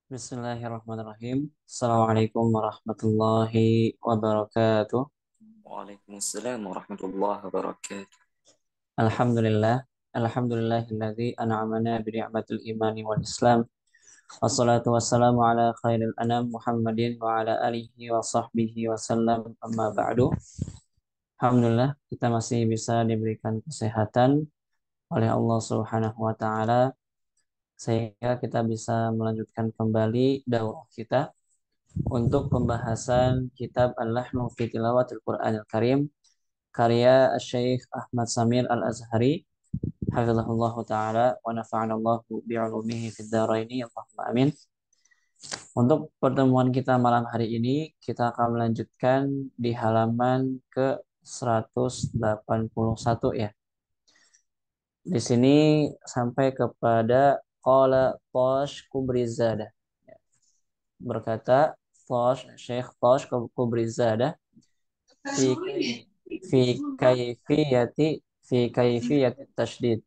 Bismillahirrahmanirrahim. Assalamualaikum warahmatullahi wabarakatuh. Waalaikumsalam warahmatullahi wabarakatuh. Alhamdulillah. Alhamdulillahilladzi an'amana bi ni'matil imani wal Islam. Wassalatu wassalamu ala khairil anam Muhammadin wa ala alihi wa sahbihi wa sallam. Amma ba'du. Alhamdulillah kita masih bisa diberikan kesehatan oleh Allah Subhanahu wa taala sehingga kita bisa melanjutkan kembali dakwah kita untuk pembahasan kitab Al-Lahnu fi Tilawatil Qur'anil Karim karya Syekh Ahmad Samir Al-Azhari hafizahullah taala wa nafa'anallahu bi'ulumihi fid dharaini Allahumma amin. Untuk pertemuan kita malam hari ini kita akan melanjutkan di halaman ke 181 ya. Di sini sampai kepada qala Tosh Kubrizada berkata Syekh Tosh Kubrizada fi fi kaifiyati fi kaifiyati tasydid.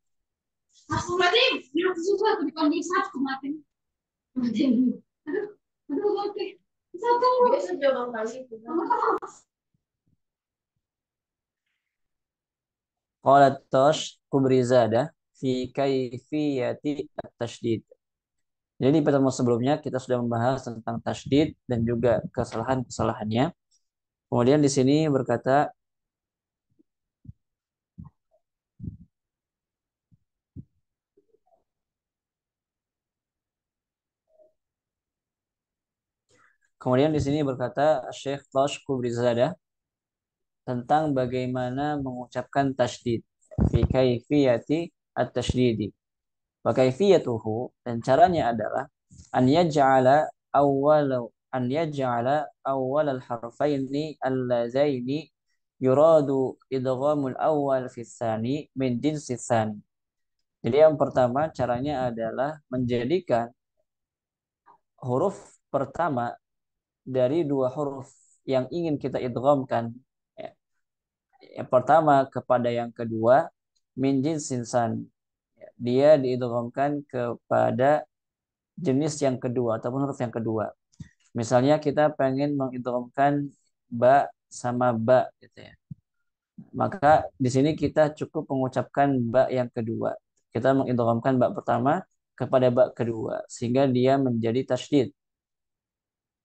Qalat Tash Kubrizada fi kaifiyati at-tasydid. Jadi di pertemuan sebelumnya kita sudah membahas tentang tasydid dan juga kesalahan-kesalahannya. Kemudian di sini berkata kemudian di sini berkata Syekh Tash Kubrizada tentang bagaimana mengucapkan tasydid fi kaifiyati at-tasydidi. Wa kaifiyatuhu dan caranya adalah an yaj'ala awwal al-harfaini allazaini yuradu idghamul awwal fi tsani min jinsi tsani. Jadi yang pertama caranya adalah menjadikan huruf pertama dari dua huruf yang ingin kita idghamkan, ya, yang pertama kepada yang kedua min jinsin tsani. Dia diidghamkan kepada jenis yang kedua ataupun huruf yang kedua. Misalnya kita pengen mengidghamkan ba sama ba gitu ya. Maka di sini kita cukup mengucapkan ba yang kedua. Kita mengidghamkan ba pertama kepada ba kedua sehingga dia menjadi tasydid.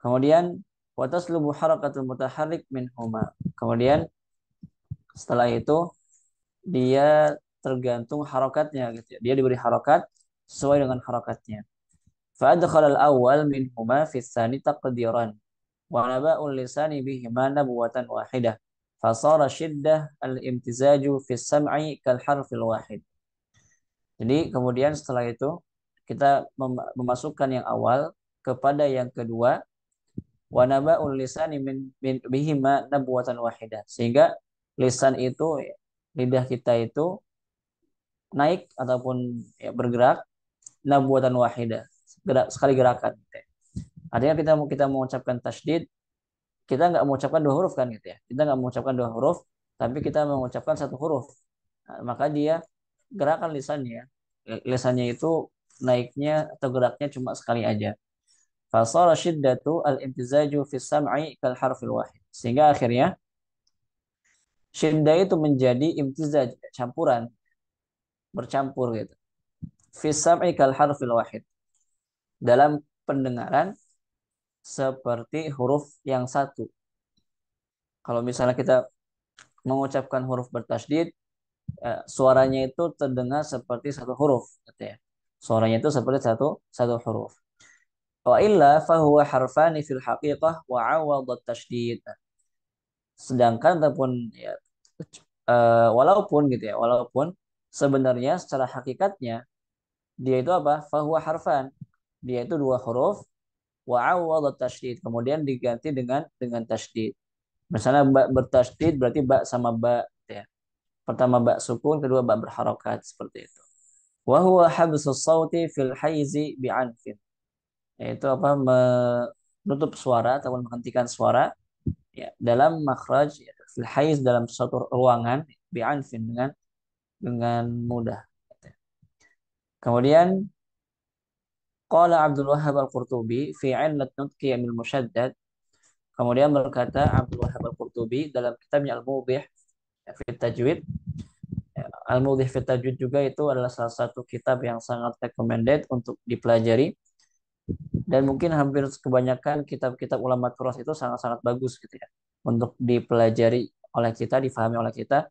Kemudian wa taslubu harakatul mutaharrik minhuma. Kemudian setelah itu dia tergantung harokatnya gitu ya. Dia diberi harokat sesuai dengan harokatnya. فأدخل الأول منهما في الثاني تقديرا ونباء اللسان بهما نبوة واحدة فصار شدة الامتزاج في السمع كالحرف الواحد. Jadi kemudian setelah itu kita memasukkan yang awal kepada yang kedua wanaba'ul lisani min bihima nabuwatan wahidah sehingga lisan itu lidah kita itu naik ataupun ya, bergerak nabuwatan wahidah sekali gerakan gitu ya. Artinya kita mengucapkan tasydid, kita nggak mengucapkan dua huruf kan gitu ya. Kita nggak mengucapkan dua huruf, tapi kita mengucapkan satu huruf. Nah, maka dia gerakan lisannya itu naiknya atau geraknya cuma sekali aja. Fasara syiddatu al-imtizaju fi sam'i kal harfil wahid. Sehingga akhirnya syiddah itu menjadi imtizaj, campuran, bercampur gitu. Fi sam'i kal harfil wahid. Dalam pendengaran seperti huruf yang satu. Kalau misalnya kita mengucapkan huruf bertasydid, suaranya itu terdengar seperti satu huruf, gitu ya. Suaranya itu seperti satu satu huruf. Wa illa fahuwa harfani fil haqiqah wa awadat tasydid. Sedangkan ataupun ya, walaupun gitu ya, walaupun sebenarnya secara hakikatnya dia itu apa? Fahuwa harfan. Dia itu dua huruf wa awadat tasydid. Kemudian diganti dengan tasydid. Misalnya ba bertasydid berarti ba sama ba gitu ya. Pertama ba sukun, kedua ba berharokat seperti itu. Wa huwa habsus sauti fil haizi bi'anfin. Yaitu apa menutup suara atau menghentikan suara ya dalam makhraj ya, fil haiz dalam suatu ruangan bi'anfin dengan mudah. Kemudian Qala Abdul Wahhab Al-Qurtubi fi 'illat nutqi bil musyaddad. Kemudian berkata Abdul Wahhab Al-Qurtubi dalam kitabnya Al-Mudhih fi Tajwid. Al-Mudhih fi Tajwid juga itu adalah salah satu kitab yang sangat recommended untuk dipelajari, dan mungkin hampir kebanyakan kitab-kitab ulama turas itu sangat-sangat bagus gitu ya untuk dipelajari oleh kita, difahami oleh kita,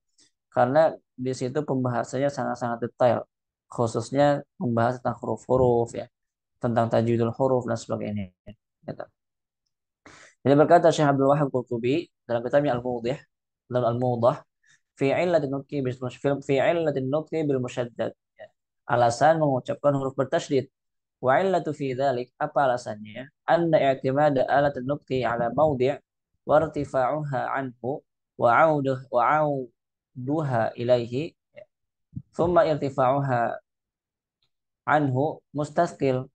karena di situ pembahasannya sangat-sangat detail, khususnya membahas tentang huruf-huruf ya, tentang tajwidul huruf dan sebagainya gitu. Jadi berkata Syekh Abdul Wahab Qurtubi dalam kitabnya Al-Mudhih, dalam Al-Mudah, fi illatin nutqi fi illatin nutqi bil musyaddad. Ya. Alasan mengucapkan huruf bertasydid. Wa illatu fi dzalik, apa alasannya? Anna i'timada alat nutqi ala mawdi' wa irtifa'uha anhu wa 'auduha ilaihi thumma irtifa'uha anhu mustasqil.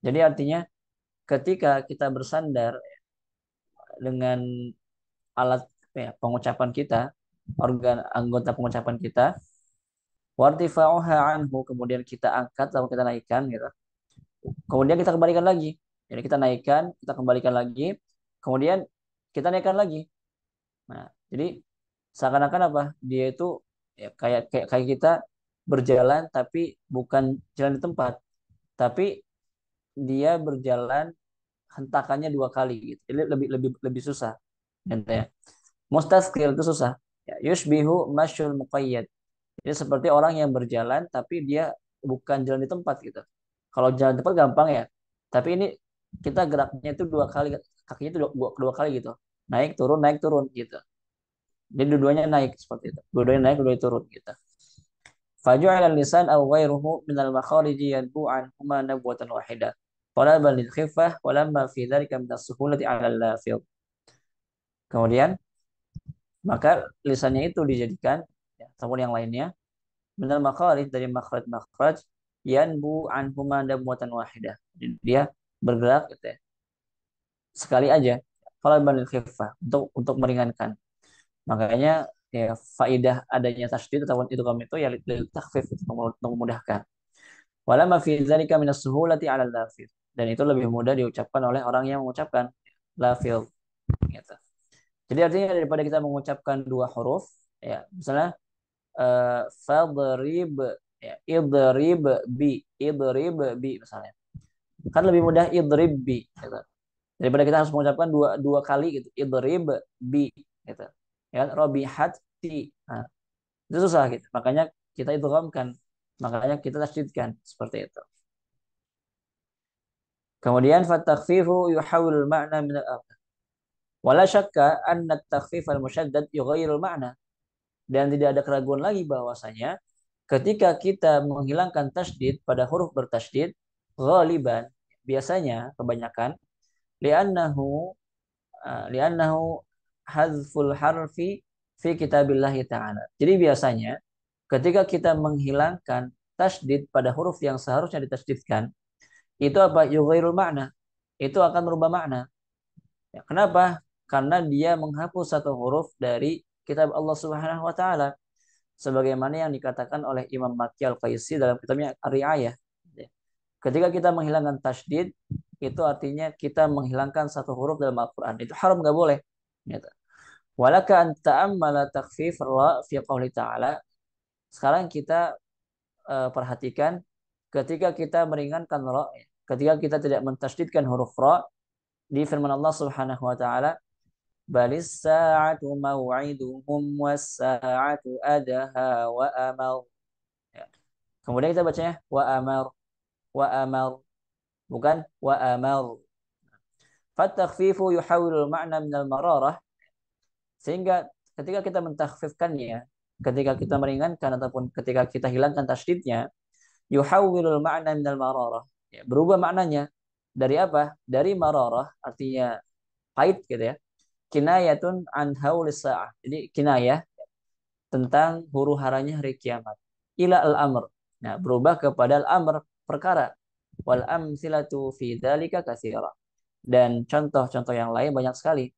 Jadi artinya ketika kita bersandar dengan alat ya, pengucapan kita, organ anggota pengucapan kita, wartifa'uha anhu, kemudian kita angkat atau kita naikkan gitu. Kemudian kita kembalikan lagi. Jadi kita naikkan, kita kembalikan lagi, kemudian kita naikkan lagi. Nah, jadi seakan-akan apa? Dia itu ya, kayak kita berjalan tapi bukan jalan di tempat, tapi dia berjalan hentakannya dua kali gitu. Jadi lebih lebih lebih susah. Gitu ya. Mustasqil itu susah. Ya, yushbihu masyul muqayyad. Jadi seperti orang yang berjalan tapi dia bukan jalan di tempat gitu. Kalau jalan di tempat gampang ya. Tapi ini kita geraknya itu dua kali, kakinya itu dua kali gitu. Naik turun gitu. Jadi dua-duanya naik seperti itu. Dua-duanya naik, dua-duanya turun gitu. Faju'ala lisan aw ghairuhu min al-makhariji yadbu anhuma nabwatan wahidah. Talaban lil khifah walamma fi dzalika min as-suhulati 'ala al-lafidh. Kemudian maka lisannya itu dijadikan ya, ataupun yang lainnya minal makharij, dari makhraj-makhraj yanbu anhuma muatan wahidah. Jadi dia bergerak gitu ya, sekali aja. Falaban khifah, untuk meringankan. Makanya ya faidah adanya tasydid ataupun idgham itu ya lil takhfif, untuk memudahkan. Wala ma fi dzalika minas suhulati 'ala lafidh. Dan itu lebih mudah diucapkan oleh orang yang mengucapkan lafidh gitu. Jadi artinya daripada kita mengucapkan dua huruf ya, misalnya fadrib ya, idrib bi misalnya, kan lebih mudah idrib bi gitu. Daripada kita harus mengucapkan dua dua kali gitu, idrib bi gitu ya kan, robihat ti, nah, itu susah gitu, makanya kita idghamkan, makanya kita tasydidkan seperti itu. Kemudian fatakhfifu yuhawil ma'na min al-akhir wala syakka anna at-takhfif al-musyaddad yughayyiru al-ma'na. Dan tidak ada keraguan lagi bahwasanya ketika kita menghilangkan tasydid pada huruf bertasydid, ghaliban, biasanya kebanyakan, li'annahu li'annahu hadzful harfi fi kitabillah ta'ala. Jadi biasanya ketika kita menghilangkan tasydid pada huruf yang seharusnya ditasydidkan, itu apa? Yughairul makna. Itu akan merubah makna. Ya, kenapa? Karena dia menghapus satu huruf dari kitab Allah Subhanahu wa taala, sebagaimana yang dikatakan oleh Imam Makki Al-Qaisi dalam kitabnya Ar-Ri'ayah. Ketika kita menghilangkan tasydid, itu artinya kita menghilangkan satu huruf dalam Al-Quran. Itu haram, nggak boleh. Gitu. Walaka an ta'ammala takhfif ra fi qouli ta'ala. Sekarang kita perhatikan ketika kita meringankan ra, ketika kita tidak mentasydidkan huruf ra di firman Allah Subhanahu wa taala, balis sa'atu mau'iduhum was sa'atu adaha wa amal. Ya. Kemudian kita bacanya wa amal, bukan wa amal. Fatakhfifu yuhawilul ma'na minal mararah, sehingga ketika kita mentakhfifkannya, ketika kita meringankan ataupun ketika kita hilangkan tasydidnya, yuhawilul ma'na minal mararah, ya, berubah maknanya dari apa? Dari mararah, artinya pahit gitu ya. Kinayatun an haulis sa'ah. Jadi kinayah tentang huru haranya hari kiamat. Ila al-amr. Nah, berubah kepada al-amr, perkara. Wal amsilatu fi dzalika katsira. Dan contoh-contoh yang lain banyak sekali.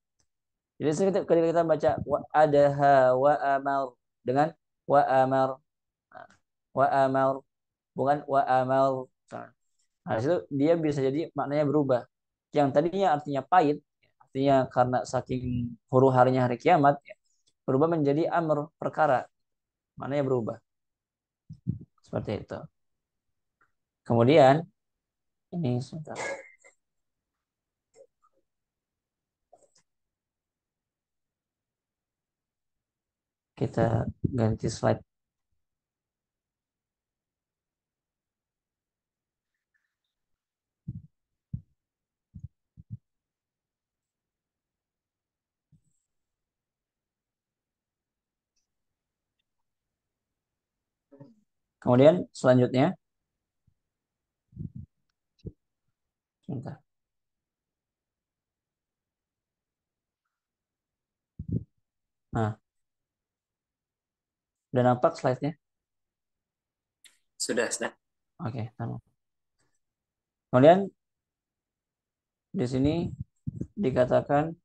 Jadi ketika kita baca wa adaha wa amal dengan wa amar, wa amar, bukan wa amal. Nah, di situ dia bisa jadi maknanya berubah. Yang tadinya artinya pahit, artinya karena saking huru harinya hari kiamat, ya, berubah menjadi amr, perkara. Maknanya berubah. Seperti itu. Kemudian, ini sebentar. Kita ganti slide. Kemudian selanjutnya, sebentar. Nah, udah nampak slide-nya? Sudah. Oke, tamam. Kemudian di sini dikatakan,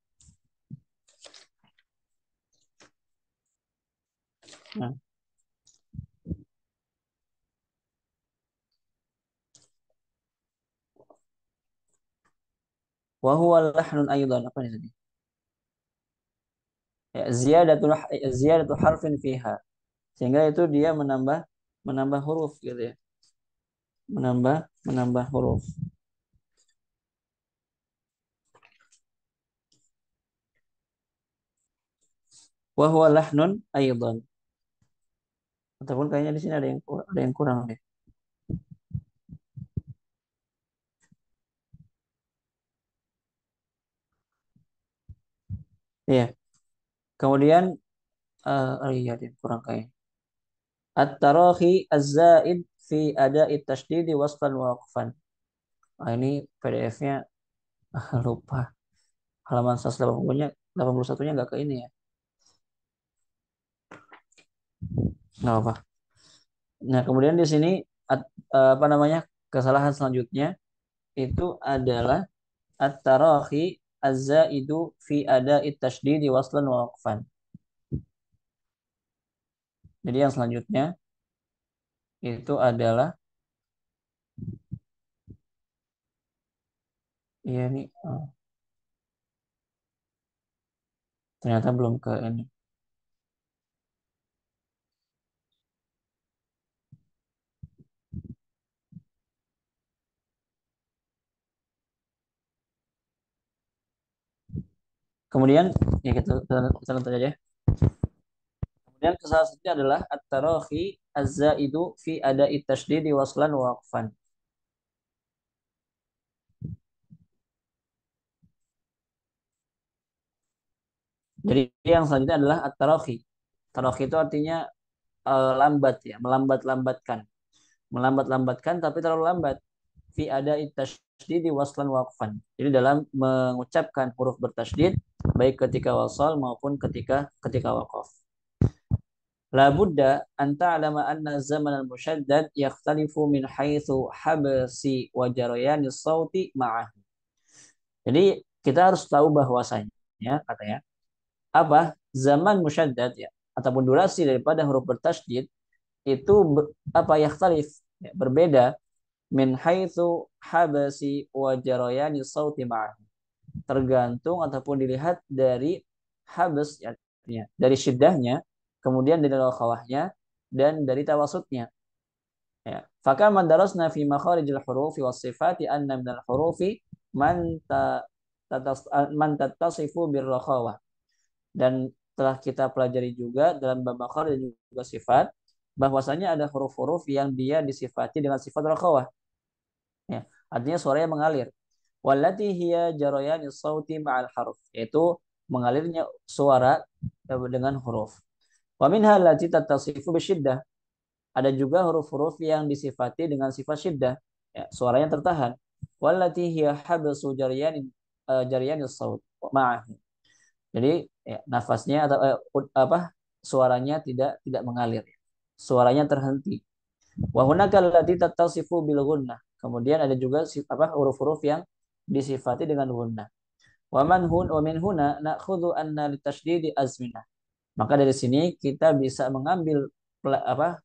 nah, wa huwa lahnun aidan, apa di sini? Ya, ziyadatul harfin fiha. Sehingga itu dia menambah huruf gitu ya. Menambah huruf. Wa huwa lahnun aidan. Ataupun kayaknya di sini ada yang kurang deh. Iya. Kemudian oh iya ada yang kurang kayaknya. At-tarahi az-zaid fi ada'i tasydid waslan wa waqfan. Ah, ini PDF-nya lupa. Halaman 180-nya 81-nya enggak ke ini ya. Enggak apa. Nah, kemudian di sini apa namanya? Kesalahan selanjutnya itu adalah at-tarahi az-zaidu fi ada'i tasydid waslan wa waqfan. Jadi yang selanjutnya itu adalah iya nih ternyata belum ke ini. Kemudian ya kita lanjut aja. Kemudian kesalahan selanjutnya adalah at-tarahi az-zaidu fi ada'i tasydid waslan wa waqfan. Jadi yang selanjutnya adalah at-tarahi. Tarahi itu artinya lambat ya, melambat-lambatkan. Melambat-lambatkan tapi terlalu lambat. Fi ada'i tasydid waslan wa waqfan. Jadi dalam mengucapkan huruf bertasydid baik ketika wasal maupun ketika waqaf. La budda an ta'lama anna zaman al-mushaddad yakhtalifu min haitsu habsi wa jarayani sauti ma'ah. Jadi kita harus tahu bahwasanya katanya apa zaman musyaddad ya ataupun durasi daripada huruf bertasydid itu apa yakhtalif ya, berbeda min haitsu habsi wa jarayani sauti ma'ah. Tergantung ataupun dilihat dari habs ya, dari syiddahnya, kemudian dari khawahnya dan dari tawasudnya. Ya. Fakama darasna fi makharijil hurufi was sifati anna minal hurufi man ta, tatas, man tattasifu birrakhawah. Dan telah kita pelajari juga dalam bab makharij dan juga sifat bahwasanya ada huruf-huruf yang dia disifati dengan sifat rakhawah. Ya. Artinya suaranya mengalir. Wallati hiya jarayani sauti ma'al haruf, yaitu mengalirnya suara dengan huruf. Wa minha allati tattasifu bisyiddah. Ada juga huruf-huruf yang disifati dengan sifat syiddah, ya, suaranya tertahan. Wallati hiya habsu jariyani saut ma'ah. Jadi ya, nafasnya atau apa suaranya tidak mengalir. Suaranya terhenti. Wa hunaka allati tattasifu bil gunnah. Kemudian ada juga apa huruf-huruf yang disifati dengan gunnah. Wa min huna na'khudhu anna litasydidi azminah. Maka dari sini kita bisa mengambil apa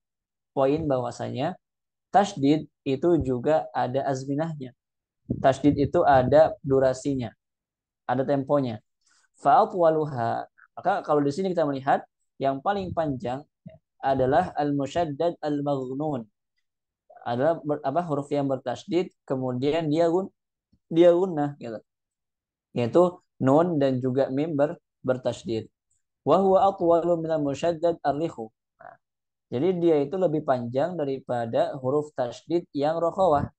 poin bahwasanya tasydid itu juga ada azminahnya. Tasydid itu ada durasinya, ada temponya. Fa'atwaluha. Maka kalau di sini kita melihat yang paling panjang adalah al-musyaddad al-maghnun. Adalah huruf yang bertasydid kemudian dia gunnah gitu. Yaitu nun dan juga mim bertasydid. Wa huwa atwalu minal musyaddad ar-rikhu. Nah, jadi dia itu lebih panjang daripada huruf tasydid yang rokhawah.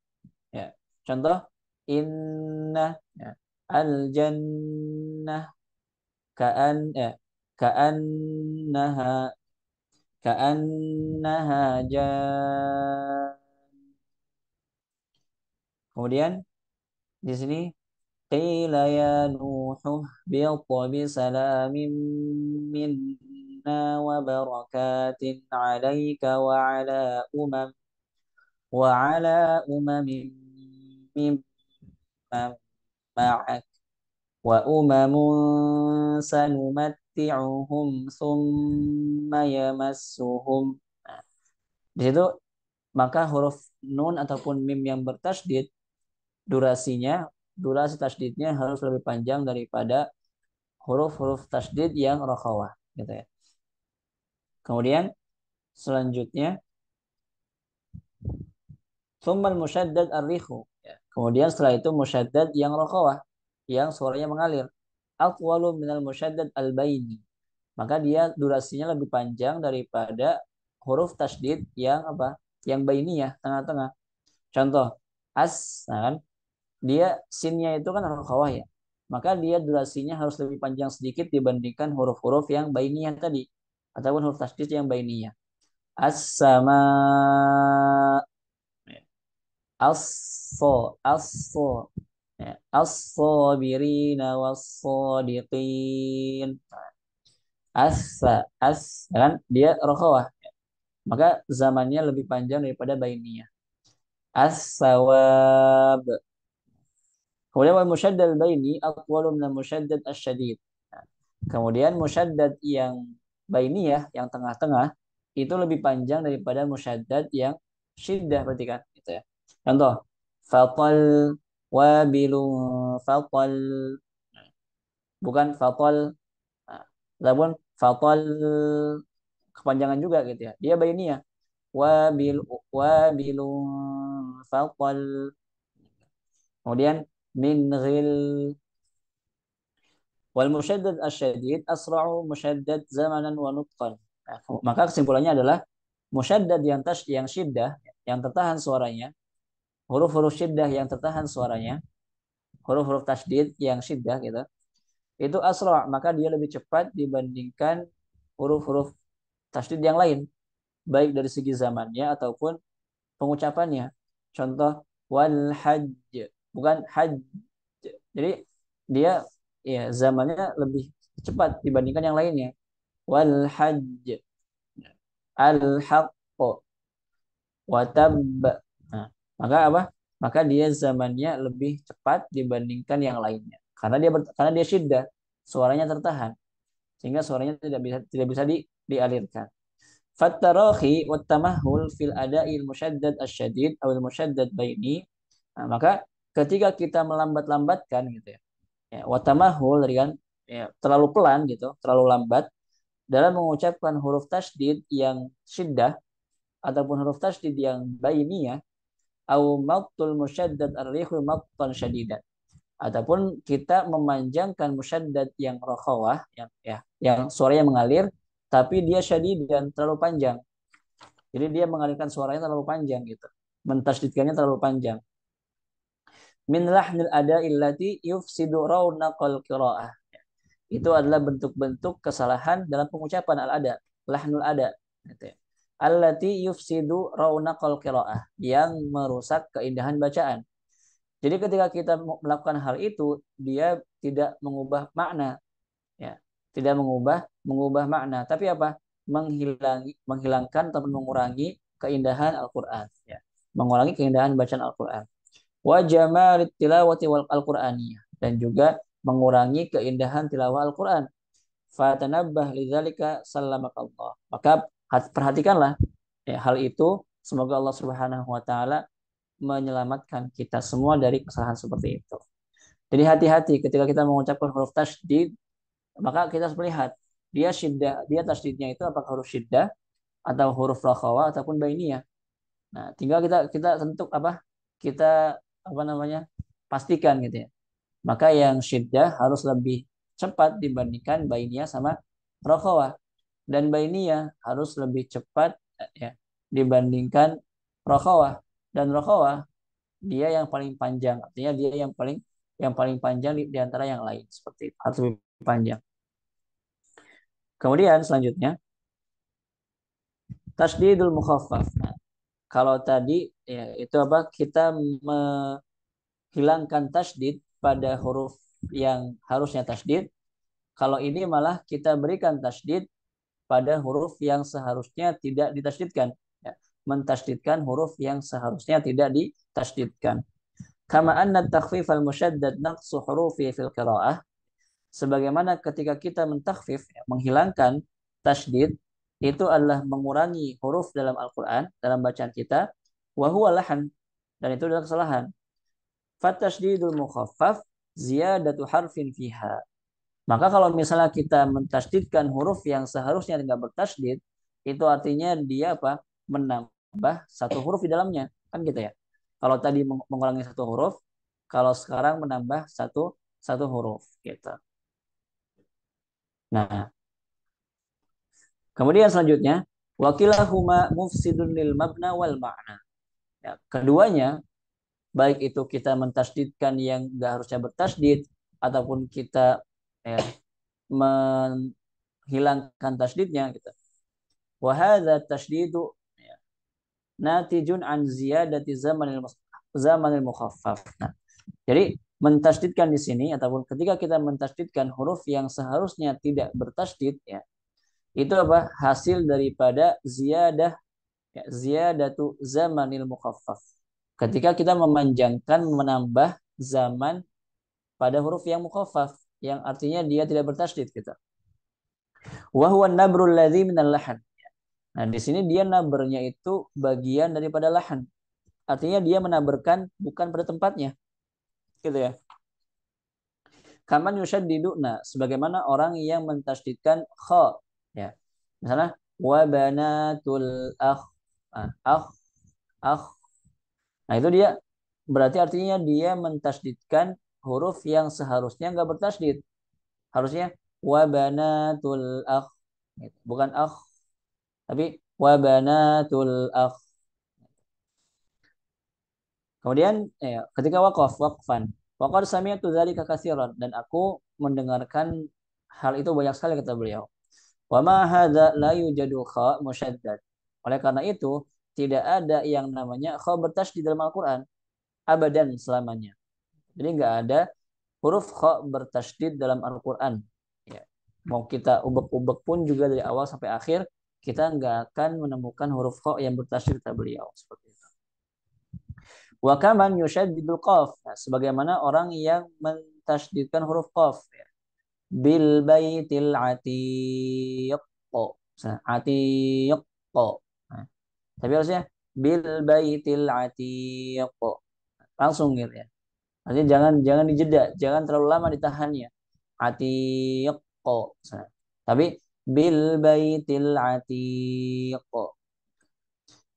Ya. Contoh inna ya. Al-jannah ya ka'annaha ka'annaha kemudian di sini qila ya nuhu bi salamin minna wa barakatin 'alaika wa 'ala umamin mimman ma'ak wa umamun sanumatti'uhum thumma yamassuhum. Nah, di situ maka huruf nun ataupun mim yang bertasydid durasi tasydidnya harus lebih panjang daripada huruf-huruf tasydid yang rokhawah gitu ya. Kemudian selanjutnya tsummal musyaddad ar-rikhu ya. Kemudian setelah itu musyaddad yang rokhawah yang suaranya mengalir. Atwalu minal musyaddad al-baini. Maka dia durasinya lebih panjang daripada huruf tasydid yang Yang bainiyah, tengah-tengah. Contoh, nah kan, dia sinnya itu kan rokhawah ya. Maka dia durasinya harus lebih panjang sedikit dibandingkan huruf-huruf yang bainiyah tadi ataupun huruf tasydid yang bainiyah. As-sama as-so ya. As-sabirina was-sadiqin. Kan dia rokhawah. Maka zamannya lebih panjang daripada bainiyah. As-sawab. Kemudian wal musyaddad baini atwalu min musyaddad asyadid. Nah, kemudian musyaddad yang bainiyah yang tengah-tengah itu lebih panjang daripada musyaddad yang syiddah berarti kan gitu ya. Contoh fatal wabilun fatal bukan fatal namun fatal kepanjangan juga gitu ya. Dia bainiyah wabil wabilun fatal. Kemudian min ghil wal musyaddad asyadid asra'u musyaddad zamanan wa nutqan. Nah, maka kesimpulannya adalah musyaddad yang syiddah yang tertahan suaranya, huruf-huruf syiddah yang tertahan suaranya, huruf-huruf tasydid yang syiddah gitu. Itu asra' maka dia lebih cepat dibandingkan huruf-huruf tasydid yang lain, baik dari segi zamannya ataupun pengucapannya. Contoh wal hajj, bukan hajj. Jadi dia ya zamannya lebih cepat dibandingkan yang lainnya. Wal hajj al haqq wa tab. Nah, maka Maka dia zamannya lebih cepat dibandingkan yang lainnya. Karena dia syiddah, suaranya tertahan sehingga suaranya tidak bisa dialirkan. Fattarahi wa tamahul fil ada'il musyaddad asyadid atau musyaddad baini. Nah, maka ketika kita melambat-lambatkan gitu ya. Ya, wa tamahul kan ya, terlalu pelan gitu, terlalu lambat dalam mengucapkan huruf tasydid yang syiddah ataupun huruf tasydid yang bainiyah au maqtul musyaddad ar-rikhu maqtan syadidan ataupun kita memanjangkan musyaddad yang rokhawah yang suaranya mengalir tapi dia syadid dan terlalu panjang. Jadi dia mengalirkan suaranya terlalu panjang gitu. Mentasydidkannya terlalu panjang. Min lahnil ada illati yufsidu raunaqal qiraah. Itu adalah bentuk-bentuk kesalahan dalam pengucapan al-ada, lahnul ada gitu ya. Allati yufsidu raunaqal qiraah yang merusak keindahan bacaan. Jadi ketika kita melakukan hal itu, dia tidak mengubah makna, ya, tidak mengubah makna, tapi menghilangkan atau mengurangi keindahan Al-Quran, ya, mengurangi keindahan bacaan Al-Quran. Wa jamalit tilawati wal Al-Quraniyah dan juga mengurangi keindahan tilawah Al-Quran. Fatanabbah lidzalika sallamakallah. Maka perhatikanlah ya, hal itu. Semoga Allah Subhanahu wa taala menyelamatkan kita semua dari kesalahan seperti itu. Jadi hati-hati ketika kita mengucapkan huruf tasydid, maka kita harus melihat dia syiddah, dia tasydidnya itu apakah huruf syiddah atau huruf rakhawah ataupun bainiyah. Nah, tinggal kita tentu apa? Kita apa namanya? Pastikan gitu ya. Maka yang syiddah harus lebih cepat dibandingkan bainiyah sama rakhawah, dan bainiyah harus lebih cepat ya dibandingkan rakhawah, dan rakhawah dia yang paling panjang, artinya dia yang paling panjang di antara yang lain, seperti itu, harus lebih panjang. Kemudian selanjutnya tasdidul mukhaffaf. Nah, kalau tadi ya itu apa, kita menghilangkan tasdid pada huruf yang harusnya tasdid. Kalau ini malah kita berikan tasdid pada huruf yang seharusnya tidak ditasdidkan. Ya, mentasdidkan huruf yang seharusnya tidak ditasdidkan. Kama anna takhfif al-musyaddad naqsu hurufi fil qiraah. Sebagaimana ketika kita mentakhfif, ya, menghilangkan tasdid, itu adalah mengurangi huruf dalam Al-Quran, dalam bacaan kita, wa huwa lahan, dan itu adalah kesalahan. Fatasdidul mukhaffaf ziyadatu harfin fiha. Maka kalau misalnya kita mentasdidkan huruf yang seharusnya tidak bertasdid, itu artinya dia apa? Menambah satu huruf di dalamnya. Kan gitu ya. Kalau tadi mengurangi satu huruf, kalau sekarang menambah satu huruf gitu. Nah, kemudian selanjutnya wakilahuma mufsidun lil mabna wal ma'na. Ya, keduanya baik itu kita mentasdidkan yang enggak harusnya bertasdid ataupun kita ya, menghilangkan tasdidnya gitu. Wa hadza tasdidu ya, natijun an ziyadati zamanil mukhaffaf. Nah, jadi mentasdidkan di sini ataupun ketika kita mentasdidkan huruf yang seharusnya tidak bertasdid ya, itu apa? Hasil daripada ziyadah ya, ziyadatu zamanil mukhaffaf. Ketika kita memanjangkan, menambah zaman pada huruf yang mukhaffaf, yang artinya dia tidak bertasdid gitu. Wa huwa nabrul ladzi minal lahan. Nah, di sini dia nabernya itu bagian daripada lahan. Artinya dia menaberkan bukan pada tempatnya. Gitu ya. Kaman yushaddidu, nah sebagaimana orang yang mentasdidkan kha ya. Misalnya wa banatul akh. Nah, akh. Nah, itu dia berarti artinya dia mentasdidkan huruf yang seharusnya enggak bertasdid. Harusnya wa banatul akh. Bukan akh, tapi wa banatul akh. Kemudian ya, ketika waqfan. Waqad sami'tu dzalika katsiran, dan aku mendengarkan hal itu banyak sekali kata beliau. Wa ma hadza la yujadu kha musyaddad. Oleh karena itu, tidak ada yang namanya kha bertasydid dalam Al-Qur'an abadan selamanya. Jadi enggak ada huruf kha bertasydid dalam Al-Qur'an. Ya. Mau kita ubek-ubek pun juga dari awal sampai akhir, kita enggak akan menemukan huruf kha yang bertasydid kata beliau seperti itu. Wa kaman yushaddidul qaf. Nah, sebagaimana orang yang mentasydidkan huruf qaf ya. Bil baitil atiq. Nah, atiq. Nah, tapi harusnya bil baitil atiq. Langsung gitu ya. Artinya jangan dijeda, jangan terlalu lama ditahannya. Atiq. Nah, tapi bil baitil atiq.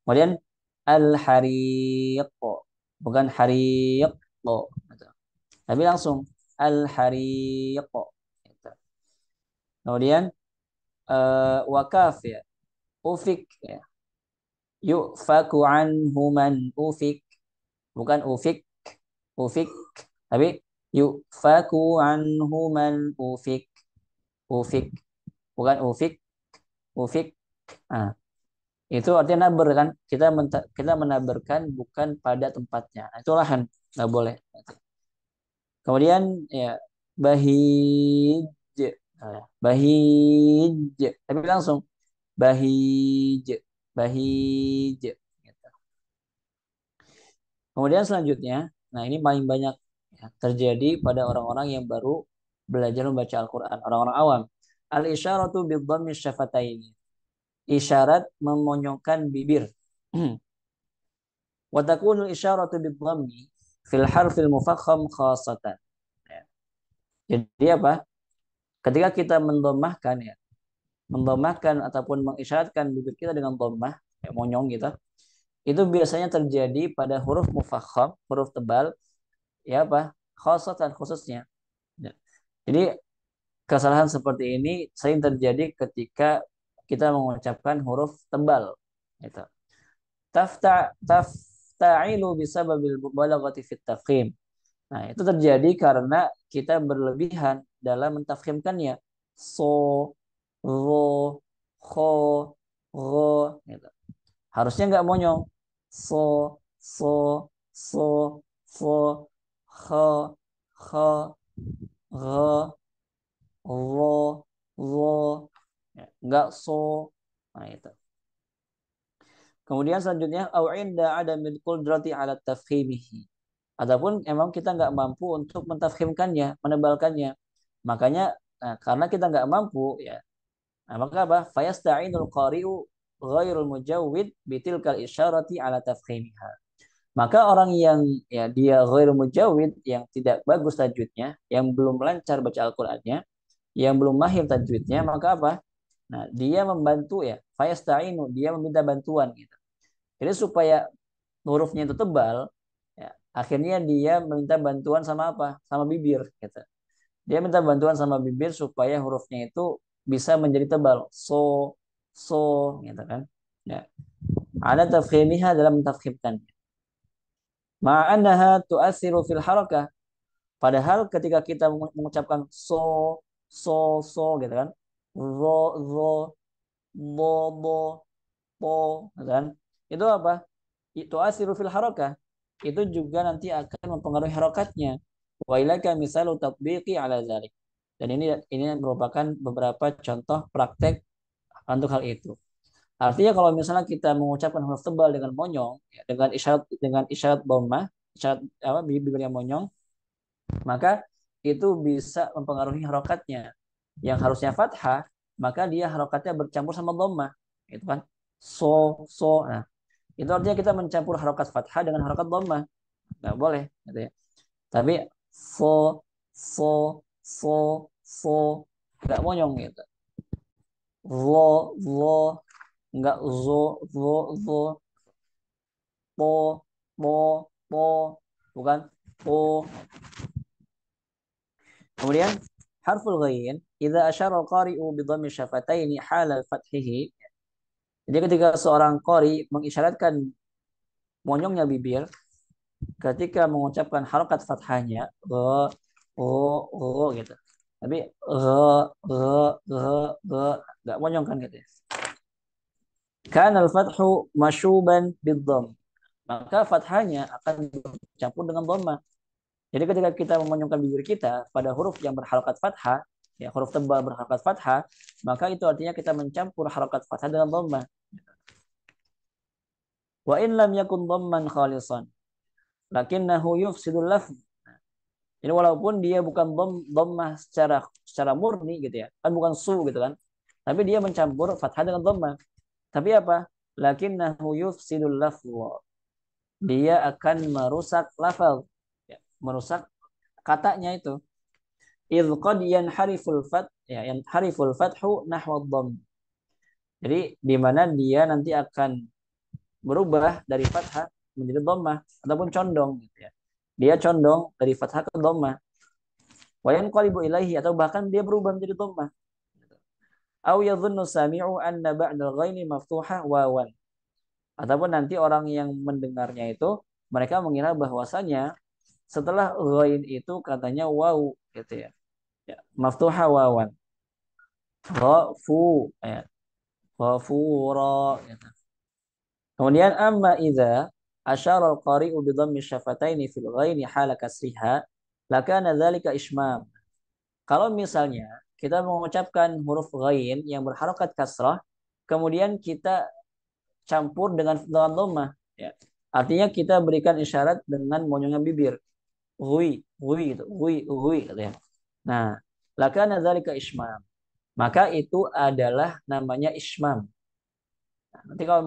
Kemudian al-hariq, bukan hariq, tapi langsung al-hariq. Kemudian wakaf ya, ufik ya, yufaku anhu man ufik, bukan ufik, tapi yufaku anhu man ufik, bukan ufik. Nah, itu artinya naber kan, kita menaberkan bukan pada tempatnya. Nah, itu lahan, nggak boleh. Kemudian ya bahij. Nah, bahij, tapi langsung bahij, bahij gitu. Kemudian selanjutnya, nah ini paling banyak ya, terjadi pada orang-orang yang baru belajar membaca Al-Quran, orang-orang awam. Al-isyaratu bidhammi syafataini, isyarat memonyongkan bibir. Wa takunu isyaratu bidhammi fil harfil mufakham khassatan. Ya. Jadi apa? Ketika kita mendomahkan ya, mendomahkan ataupun mengisyaratkan bibir kita dengan dhammah, ya, monyong gitu, itu biasanya terjadi pada huruf mufakham, huruf tebal, ya apa? Khassatan khususnya. Ya. Jadi kesalahan seperti ini sering terjadi ketika kita mengucapkan huruf tebal. Gitu. Tafta'ilu bisababil mubalaghati fit tafkhim. Nah, itu terjadi karena kita berlebihan dalam mentafkhimkannya. So, ro, kho, ro, gitu. Harusnya nggak monyong. So, so, so, fo, kho, kho, ro, ro, ro. Ya, nggak so. Nah, itu. Kemudian selanjutnya au inda adamil qudrati ala tafkhimihi. Adapun emang kita nggak mampu untuk mentafkhimkannya, menebalkannya. Makanya karena kita nggak mampu ya, nah, maka apa? Fayasta'inul qari'u ghairul mujawwid bitilkal isyarati ala tafkhimiha. Maka orang yang ya dia ghairul mujawwid yang tidak bagus tajwidnya, yang belum lancar baca Al-Qur'annya, yang belum mahir tajwidnya, maka apa? Nah, dia membantu ya, fayasta'inu, dia meminta bantuan gitu. Jadi supaya hurufnya itu tebal, ya, akhirnya dia meminta bantuan sama apa? Sama bibir, gitu. Dia minta bantuan sama bibir supaya hurufnya itu bisa menjadi tebal. So, so, gitu kan? Ya. Ada tafkhimiha dalam mentafkhimkan. Ma'annaha tu'asiru fil harakah. Padahal ketika kita mengucapkan so, so, so, gitu kan? Ro, ro, bo, bo, po, gitu kan? Itu apa? Itu asiru fil harakah, itu juga nanti akan mempengaruhi harokatnya. Wa ilaka misalu tatbiqi ala zalik. Dan ini merupakan beberapa contoh praktek untuk hal itu. Artinya kalau misalnya kita mengucapkan huruf tebal dengan monyong, ya, dengan isyarat dhammah, isyarat apa bibir yang monyong, maka itu bisa mempengaruhi harokatnya. Yang harusnya fathah, maka dia harokatnya bercampur sama dhammah. Itu kan so so. Nah, itu artinya kita mencampur harokat fathah dengan harokat dhammah. Nggak boleh gitu ya. Tapi so so so so nggak monyong gitu. Zo nggak zo po po po bukan po. Kemudian harful ghain idza asyara al-qari'u bi dhammi syafataini halal fathihi. Jadi ketika seorang qari mengisyaratkan monyongnya bibir ketika mengucapkan harokat fathahnya gitu. Tapi nggak monyong kan gitu ya. Kan al-fathu masyuban bid-dhamm. Maka fathahnya akan bercampur dengan dhamma. Jadi ketika kita memonyongkan bibir kita pada huruf yang berharokat fathah, ya huruf tebal berharokat fathah, maka itu artinya kita mencampur harokat fathah dengan dhamma. Wa in lam yakun dhamman khalisan, lakinnahu yufsidul lafz. Jadi walaupun dia bukan dhammah secara murni gitu ya, kan bukan su gitu kan, tapi dia mencampur fathah dengan dhammah. Tapi apa? Lakinnahu yufsidul lafz. Dia akan merusak lafaz, ya, merusak katanya itu. Idh qad yanhariful fat ya yanhariful fathu nahwa dhamm. Jadi di mana dia nanti akan berubah dari fathah menjadi dhammah ataupun condong gitu ya. Dia condong dari fathah ke dhammah. Wa yanqalibu ilaihi atau bahkan dia berubah menjadi dhammah. Au yadhunnu sami'u anna ba'dal ghaini maftuhah wawan. Ataupun nanti orang yang mendengarnya itu mereka mengira bahwasanya setelah ghain itu katanya waw gitu ya. Ya, maftuhah wawan. Ghafu ya. Ghafura gitu. Kemudian amma idza asyara al-qari'u bi dhammi syafataini fil ghaini hala kasriha lakana dzalika ismam. Kalau misalnya kita mengucapkan huruf ghain yang berharokat kasrah, kemudian kita campur dengan dhammah, ya. Artinya kita berikan isyarat dengan monyongnya bibir. Ghui gitu. Ghui gitu ya. Nah, lakana dzalika ismam. Maka itu adalah namanya ismam. Nah, nanti kalau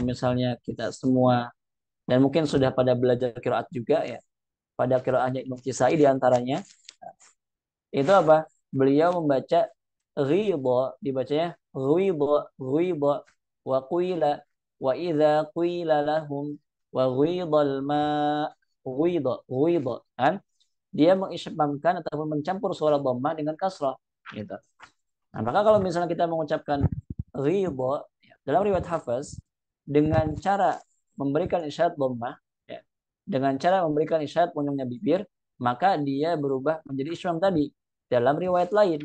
misalnya kita semua dan mungkin sudah pada belajar qiraat juga ya. Pada qiraatnya Imam Kisai di antaranya itu apa? Beliau membaca ghidha, dibacanya ghidha, ghidha, wa qila, wa idza qila lahum wa ghidhal ma, ghidha, ghidha, kan? Dia mengisbamkan ataupun mencampur suara dhammah dengan kasrah gitu. Nah, maka kalau misalnya kita mengucapkan ghidha ya, dalam riwayat Hafiz dengan cara memberikan isyarat dhammah ya, dengan cara memberikan isyarat monyongnya bibir, maka dia berubah menjadi ismam tadi dalam riwayat lain.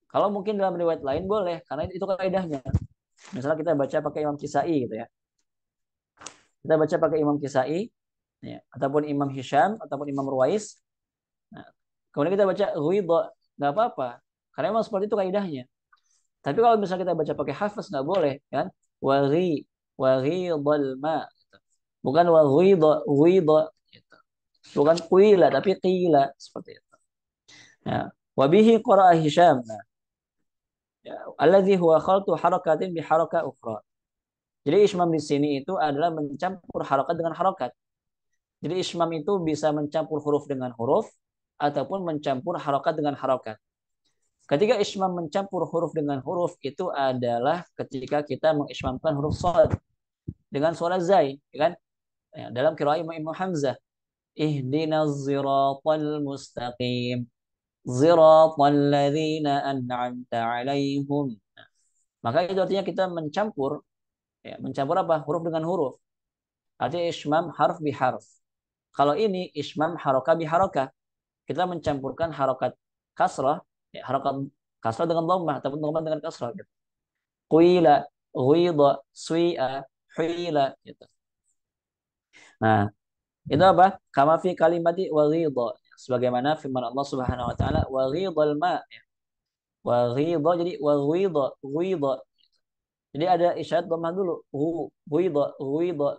Kalau mungkin dalam riwayat lain boleh, karena itu kaidahnya. Misalnya kita baca pakai Imam Kisai gitu ya. Kita baca pakai Imam Kisai, ya, ataupun Imam Hisham, ataupun Imam Ruwais. Nah, kemudian kita baca Ridho, nggak apa-apa. Karena memang seperti itu kaidahnya. Tapi kalau misalnya kita baca pakai hafaz nggak boleh, kan? Wari ma. Bukan ridho, gitu. Bukan kuila, tapi qila seperti itu. Ya. Wabihi qara'a Hisham. Nah, ya, alladzi huwa khaltu harakatin bi haraka ukhra. Jadi ismam di sini itu adalah mencampur harokat dengan harokat. Jadi ismam itu bisa mencampur huruf dengan huruf ataupun mencampur harokat dengan harokat. Ketika ismam mencampur huruf dengan huruf itu adalah ketika kita mengismamkan huruf shad dengan suara zai, ya kan? Ya, dalam qiraat Imam Hamzah, ihdinas siratal mustaqim, siratal ladzina an'amta 'alaihim. Maka itu artinya kita mencampur, ya, mencampur apa? Huruf dengan huruf. Artinya ismam harf bi harf. Kalau ini ismam haroka bi haroka. Kita mencampurkan harokat kasrah, ya, harokat kasrah dengan dhammah ataupun dhammah dengan kasrah. Gitu. Qila, ghida, sui'a, huila. Gitu. Nah, itu apa? Kama fi kalimati wa ghida. Sebagaimana firman Allah Subhanahu wa taala wa ghidal ma. Wa ghida jadi wa ghida, ghida. Jadi ada isyarat dhammah dulu. Ghida, ghida.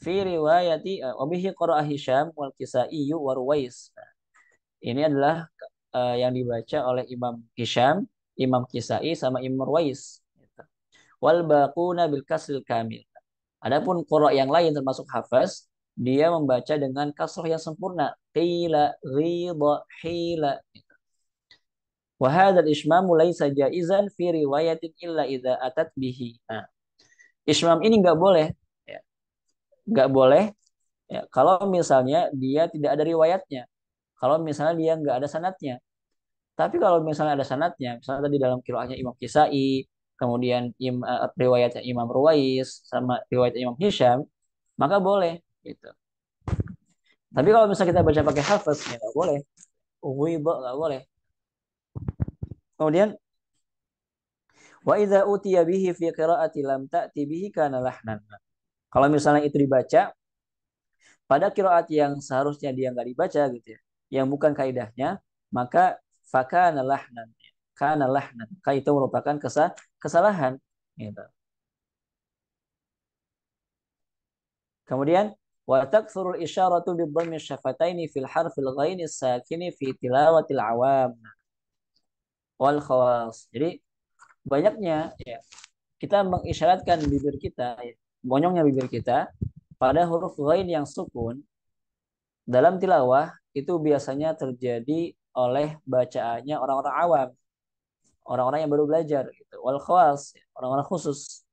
Fi riwayati wa bihi qara'a Hisham wal Kisai wa Ruwais. Ini adalah yang dibaca oleh Imam Hisham, Imam Kisai sama Imam Ruwais. Wal baquna bil kasril kamil. Adapun qara yang lain termasuk Hafaz, dia membaca dengan kasrah yang sempurna. Qila, ghidha, hila. Wa hadzal ismamu laisa jaizan fi riwayatin illa idza atat bihi. Nah, ismam ini enggak boleh, ya. Enggak boleh ya, kalau misalnya dia tidak ada riwayatnya. Kalau misalnya dia enggak ada sanadnya. Tapi kalau misalnya ada sanatnya, misalnya tadi dalam kiroahnya Imam Kisai, kemudian riwayatnya Imam Ruwais, sama riwayat Imam Hisham, maka boleh. Gitu. Tapi kalau misalnya kita baca pakai hafaz, ya nggak boleh. Uwibo nggak boleh. Kemudian, wa idza utiya bihi fi qiraati lam ta'ti bihi kana lahnan. Kalau misalnya itu dibaca pada kiroat yang seharusnya dia nggak dibaca gitu ya, yang bukan kaidahnya, maka fakana lahnan. Kana lahnan. Maka itu merupakan kesalahan. Gitu. Kemudian wa takthurul isyaratu bi dhammi syafataini fil harfil ghaini sakini fi tilawatil awam wal khawas. Jadi banyaknya ya kita mengisyaratkan bibir kita, ya, monyongnya bibir kita pada huruf ghain yang sukun dalam tilawah itu biasanya terjadi oleh bacaannya orang-orang awam, orang-orang yang baru belajar gitu. Wal khawas, ya, orang-orang khusus.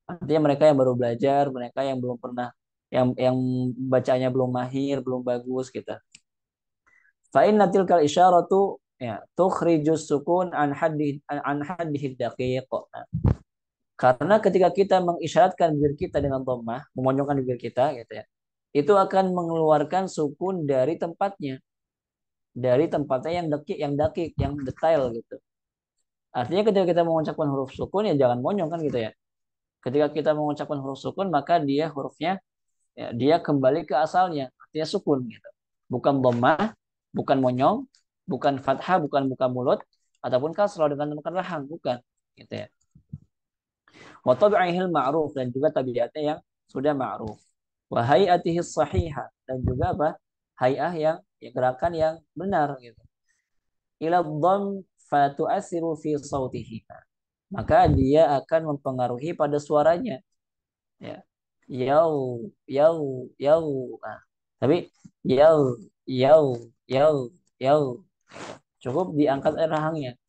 Artinya mereka yang baru belajar, mereka yang belum pernah yang bacanya belum mahir, belum bagus gitu. Fa inna tilkal isyaratu ya tukhrijus sukun an haddihi daqiq. Karena ketika kita mengisyaratkan bibir kita dengan dhammah, memonjongkan bibir kita gitu ya. Itu akan mengeluarkan sukun dari tempatnya yang dakik, yang detail gitu. Artinya ketika kita mengucapkan huruf sukun ya jangan monyong kan gitu ya. Ketika kita mengucapkan huruf sukun maka dia hurufnya ya, dia kembali ke asalnya, artinya sukun gitu. Bukan dhammah, bukan monyong, bukan fathah, bukan buka mulut ataupun kasrah dengan menekan rahang, bukan gitu ya. Wa tabi'ihil ma'ruf dan juga tabiatnya yang sudah ma'ruf. Wa hayatihi sahihah dan juga apa? Hayah yang ya, gerakan yang benar gitu. Ila dhamm fa tu'asiru fi sautihi. Maka dia akan mempengaruhi pada suaranya ya. yau, yau, yau. Nah, tapi yau, yau, yau, yau. Cukup diangkat rahangnya.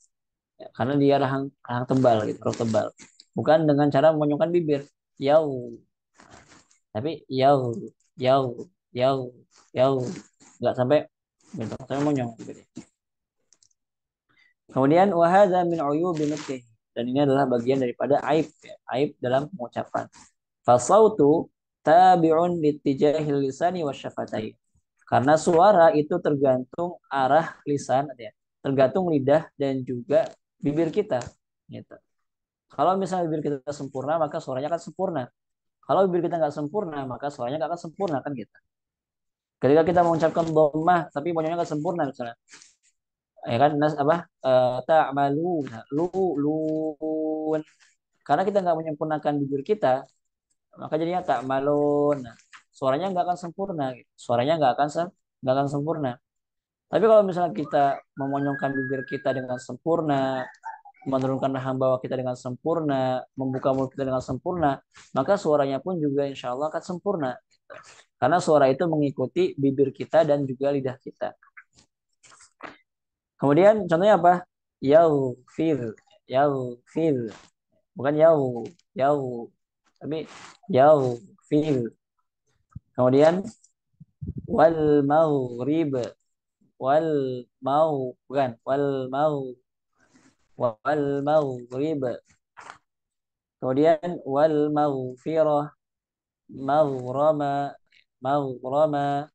Ya, karena dia rahang rahang tebal gitu, huruf tebal. Bukan dengan cara monyongkan bibir. Yau, tapi yau, yau, yau, yau. Nggak sampai gitu, sampai monyong bibirnya. Kemudian wahada min uyubi nutqih. Dan ini adalah bagian daripada aib, ya, aib dalam pengucapan. Fasautu tabi'un litijahil lisani wasyafatai. Karena suara itu tergantung arah lisan, ya, tergantung lidah dan juga bibir kita. Gitu. Kalau misalnya bibir kita sempurna, maka suaranya akan sempurna. Kalau bibir kita nggak sempurna, maka suaranya nggak akan sempurna kan gitu. Ketika kita mengucapkan dhammah, tapi bacanya nggak sempurna misalnya, ya kan nas apa ta'malu, lu lun. Karena kita nggak menyempurnakan bibir kita, maka jadinya ta'malun. Nah, suaranya nggak akan sempurna. Gitu. Suaranya nggak akan sempurna. Tapi kalau misalnya kita memonyongkan bibir kita dengan sempurna, menurunkan rahang bawah kita dengan sempurna, membuka mulut kita dengan sempurna, maka suaranya pun juga insya Allah akan sempurna. Karena suara itu mengikuti bibir kita dan juga lidah kita. Kemudian contohnya apa? Yau, fil, yau, fil. Bukan yau, yau. Tapi yau, fil. Kemudian wal maghrib, wal mau, bukan, wal maghrib. Kemudian wal maghfirah, maghrama, maghrama.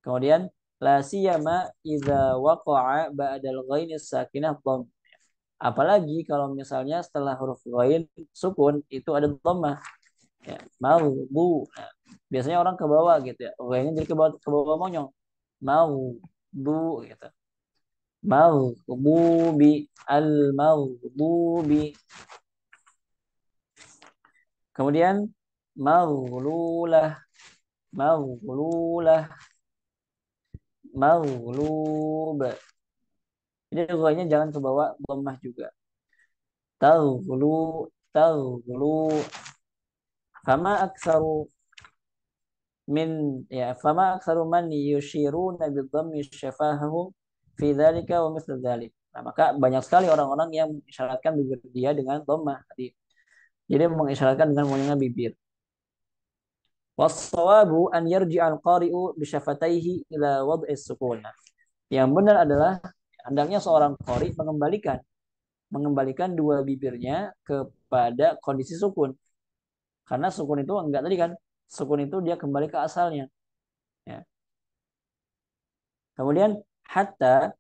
Kemudian la siyama idza waqa'a ba'dal ghain sakinah dhamm. Apalagi kalau misalnya setelah huruf ghain sukun itu ada dhammah. Ya, mau bu. Nah, biasanya orang ke bawah gitu ya. Ghainnya jadi ke bawah monyong. Mau bu gitu. Mau bubi al mau bubi. Kemudian maghlulah, maghlulah, maghlub. Jadi ghainnya jangan ke bawah dhammah juga. Taghlu, taghlu. Fama aksaru fama aktsaru man yushiruna bidhammi syafahahum fi dzalika wa misl dzalik. Nah, maka banyak sekali orang-orang yang mengisyaratkan bibir dia dengan dhammah tadi. Jadi mengisyaratkan dengan monyongnya bibir. Was-shawabu an yarji'al qari'u bi syafataihi ila wad'i sukun. Yang benar adalah hendaknya seorang qari mengembalikan dua bibirnya kepada kondisi sukun. Karena sukun itu enggak tadi kan, sukun itu dia kembali ke asalnya. Ya. Kemudian hatta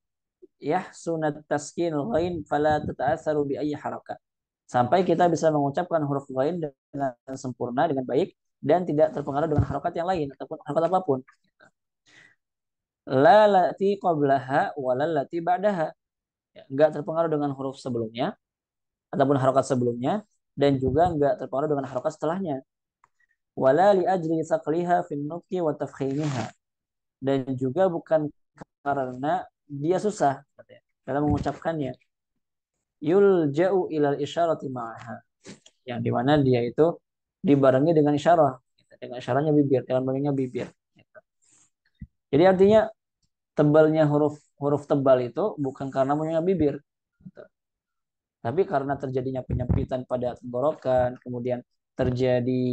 sunat taskin ghain fala tata'atsaru bi ayyi harakat. Sampai kita bisa mengucapkan huruf ghain dengan sempurna dengan baik dan tidak terpengaruh dengan harokat yang lain ataupun harokat apapun. La lati qablaha wa la lati ba'daha. Ya, enggak terpengaruh dengan huruf sebelumnya ataupun harokat sebelumnya dan juga enggak terpengaruh dengan harokat setelahnya. Wala li ajli saqliha fin nutqi wa tafkhimiha. Dan juga bukan karena dia susah dalam mengucapkannya. Yulja'u ilal isyarati ma'aha. Yang dimana dia itu dibarengi dengan isyarah. Dengan isyarahnya bibir, dengan barengnya bibir. Jadi artinya tebalnya huruf huruf tebal itu bukan karena punya bibir. Tapi karena terjadinya penyempitan pada tenggorokan, kemudian terjadi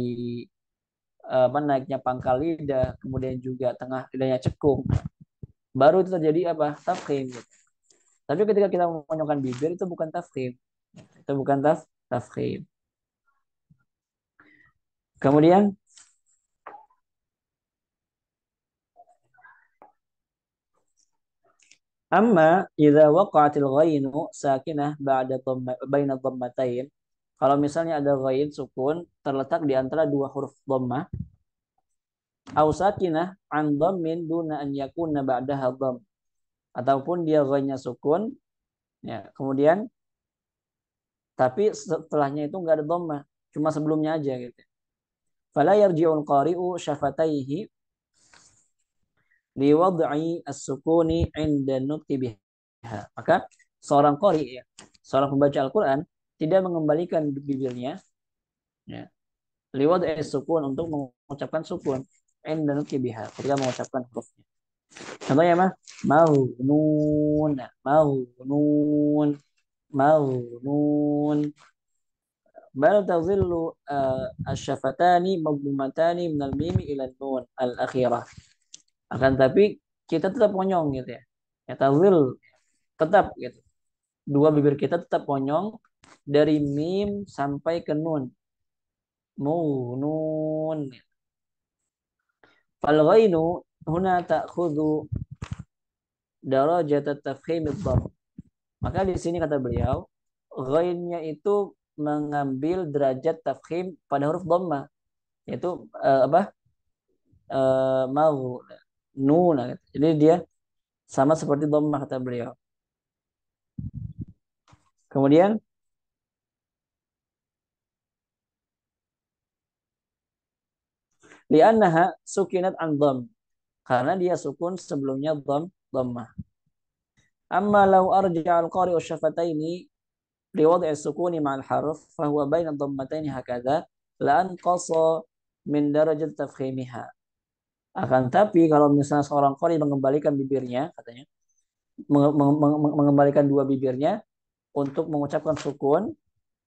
naiknya pangkal lidah, kemudian juga tengah lidahnya cekung. Baru itu terjadi apa? Tafkhim. Gitu. Tapi ketika kita memonyongkan bibir itu bukan tafkhim. Itu bukan tafkhim. Kemudian amma idza waqa'atil ghainu sakinah ba'da baina dhammatain. Kalau misalnya ada ghain sukun terletak di antara dua huruf dhammah, au sakinah an dhammin duna an yakuna ba'daha dhamm. Ataupun dia ghainnya sukun, ya, kemudian tapi setelahnya itu enggak ada dhammah, cuma sebelumnya aja gitu. Fala yarji'ul qari'u syafataihi liwad'i as-sukuni 'inda nutqi biha. Maka seorang seorang pembaca Al-Qur'an tidak mengembalikan bibirnya, ya, liwad sukun untuk mengucapkan sukun inda nutqi biha ketika mengucapkan hurufnya. Contohnya mah maunun, maunun, maunun. Bal tazillu asyafatani madmumatani minal mimi ila nun al-akhirah. Akan tapi kita tetap monyong gitu ya. Ya tazil tetap gitu. Dua bibir kita tetap monyong dari mim sampai ke nun. Nun. Fal ghainu huna ta'khudhu darajat at-tafkhim ad-dhamm. Maka di sini kata beliau, ghainnya itu mengambil derajat tafkhim pada huruf dhammah, yaitu apa? Mau nun. Jadi dia sama seperti dhammah kata beliau. Kemudian li'annaha sukinat an dhamm, karena dia sukun sebelumnya dhammah. Amma law arja'a al-qari'u syafataini liwad'i sukuni ma'al harf fahuwa baina dhammataini hakadha la anqasa min darajat tafkhimiha. Akan tapi kalau misalnya seorang qari mengembalikan bibirnya, katanya mengembalikan dua bibirnya untuk mengucapkan sukun,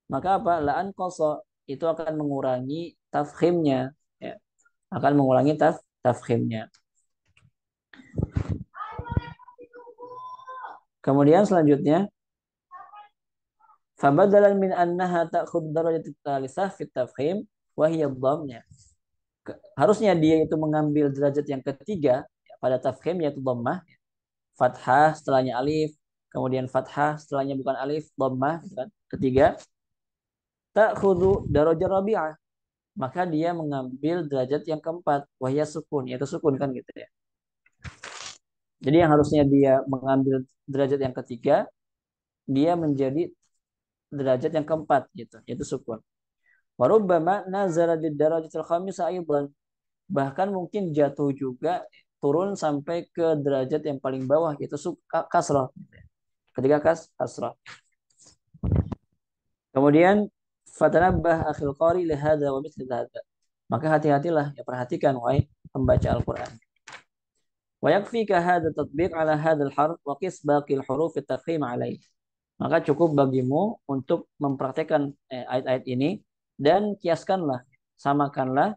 maka apa? Laan koso itu akan mengurangi tafkhimnya, ya. Akan mengurangi tafkhimnya. Kemudian selanjutnya, fabadalan min annaha ta'khud darajat tsalisah fit tafkhim wa hiya dhammnya. Harusnya dia itu mengambil derajat yang ketiga ya, pada tafkhim yaitu dhammah, fathah setelahnya alif, kemudian fathah setelahnya bukan alif, dhammah gitu kan. Ketiga, ta'khudhu darajat rabi'ah, maka dia mengambil derajat yang keempat, wahya sukun, yaitu sukun kan gitu ya. Jadi yang harusnya dia mengambil derajat yang ketiga, dia menjadi derajat yang keempat gitu, yaitu sukun. Warubbama nazala di darajatil khamisah aidan. Bahkan mungkin jatuh juga turun sampai ke derajat yang paling bawah yaitu kasrah. Ketika kasrah. Kemudian fatanabbah akhil qari li hadza wa mithli hadza. Maka hati-hatilah ya, perhatikan wahai pembaca Al-Qur'an. Wa yakfika hadza tatbiq ala hadzal harf wa qis baqil huruf at-tafkhim alaih. Maka cukup bagimu untuk mempraktekkan ayat-ayat ini dan kiaskanlah, samakanlah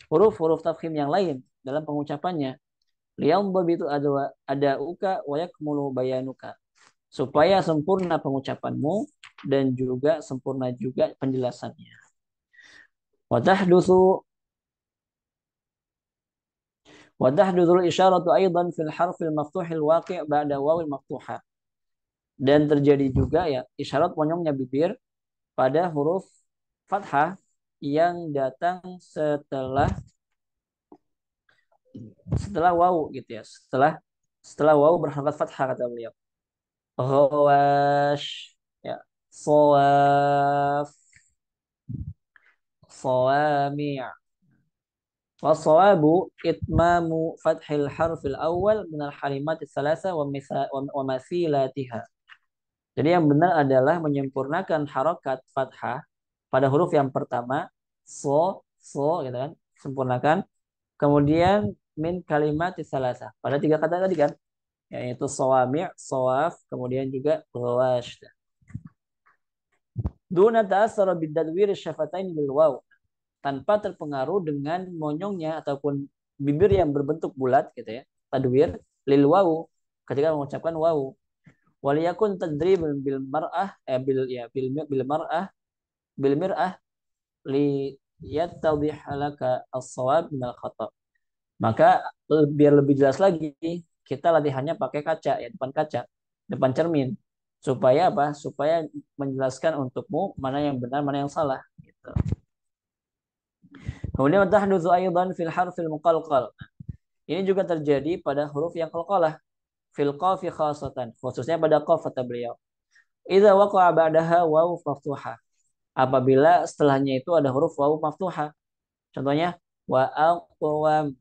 huruf-huruf tafkhim yang lain dalam pengucapannya. Liyadhab itu ada uka wa yakmulu bayanuka. Supaya sempurna pengucapanmu dan juga sempurna juga penjelasannya. Wa tahdutsu wa tahdutsul isyaratu aidan fil harfil maftuhil waqi' ba'da wawil maftuhah. Dan terjadi juga ya isyarat monyongnya bibir pada huruf fathah yang datang setelah waw gitu ya. Setelah waw berharokat fathah kata beliau. Ghawash ya. Sawaf, sawami'. Wasawabu itmamu fathil harfil awal minal halimatis salasa wa masilatiha. Jadi yang benar adalah menyempurnakan harokat fathah pada huruf yang pertama, so gitu kan, sempurnakan. Kemudian min kalimat salasa pada tiga kata tadi kan, yaitu sawami', sawaf, kemudian juga ghawash. Duna ta'assara bidadwir syafatain bil waw, tanpa terpengaruh dengan monyongnya ataupun bibir yang berbentuk bulat gitu ya, tadwir lil waw ketika mengucapkan waw. Waliyakun tadrib bil mar'ah bil ya bil mar'ah bil mir'ah li yattadhih laka as-shawab min al-khata. Maka biar lebih jelas lagi kita latihannya pakai kaca ya, depan cermin, supaya apa? Supaya menjelaskan untukmu mana yang benar mana yang salah gitu. Kemudian tahdutsu aidan fil harfil muqalqal. Ini juga terjadi pada huruf yang qalqalah fil qafi khasatan, khususnya pada qaf kata beliau. Idza waqa'a ba'daha waw maftuha. Apabila setelahnya itu ada huruf waw maftuha. Contohnya wa aqwam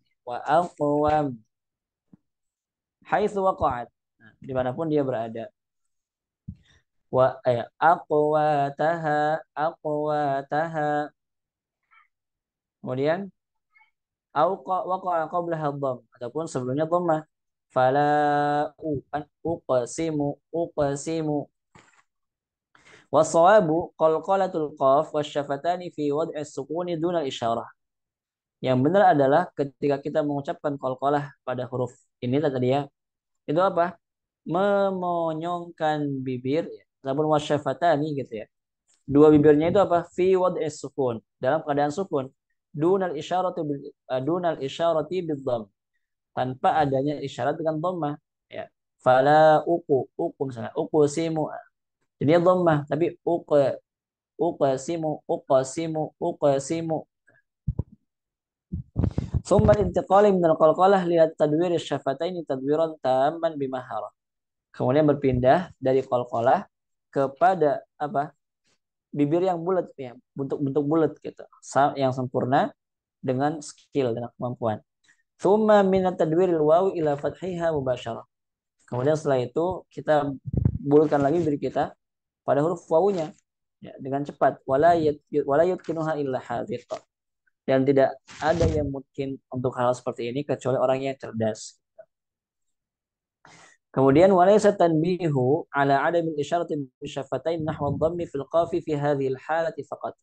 haitsu waqa'at. Nah, dimanapun dia berada. Aqwataha aqwataha. Kemudian waqa'a qablaha dhamm ataupun sebelumnya dhammah. Fala uqsimu uqsimu. Wasawabu qalqalatul qaf wasyafatani fi wad'i sukuni duna isyarah. Yang benar adalah ketika kita mengucapkan qalqalah pada huruf ini tadi ya, itu apa? Memonyongkan bibir ataupun wasyafatani gitu ya. Dua bibirnya itu apa? Fi wad'i sukun, dalam keadaan sukun. Dunal isyarati bidhamm, tanpa adanya isyarat dengan dhammah ya. Fala uku misalnya simu, jadi dhammah tapi uqsimu. Thumma intiqali min al-qalqalah li tadwir asy-syafataini tadwiran tamman bimahara. Kemudian berpindah dari qalqalah kepada apa? Bibir yang bulat ya, bentuk-bentuk bulat gitu. Yang sempurna dengan skill dan kemampuan. Thumma min tadwiril wawi ila fathiha mubasyarah. Kemudian setelah itu kita bulatkan lagi bibir kita pada huruf wawunya ya, dengan cepat. Wala yutkinuha illa hadhiq. Dan tidak ada yang mungkin untuk hal seperti ini kecuali orang yang cerdas. Kemudian walaysa tanbihu ala adamil isyarati bisyafatain nahwa dhammi fil qafi fi hadhil halati faqat.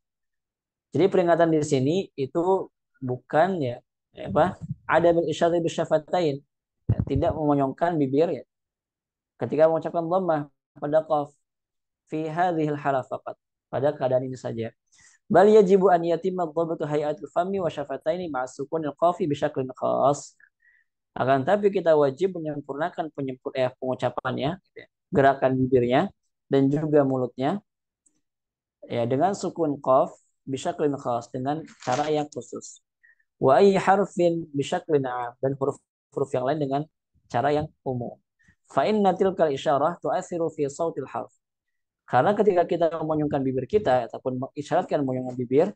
Jadi peringatan di sini itu bukan ya apa? Adamil isyarati bisyafatain, ya, tidak memonyongkan bibir ya ketika mengucapkan dhammah pada qaf fi hadhil halah faqat. Pada keadaan ini saja. Bal yajibu an yatimma dhabtu hayatul fami wa syafataini ma'a sukunil qafi bisyaklin khas. Akan tapi kita wajib menyempurnakan pengucapannya, gitu ya, gerakan bibirnya dan juga mulutnya ya dengan sukun qaf bisyaklin khas, dengan cara yang khusus. Wa ayyi harfin bisyaklin 'am, dan huruf-huruf yang lain dengan cara yang umum. Fa inna tilkal isyarah tu'athiru fi sautil harf. Karena ketika kita memonyongkan bibir kita ataupun mengisyaratkan memonyongkan bibir,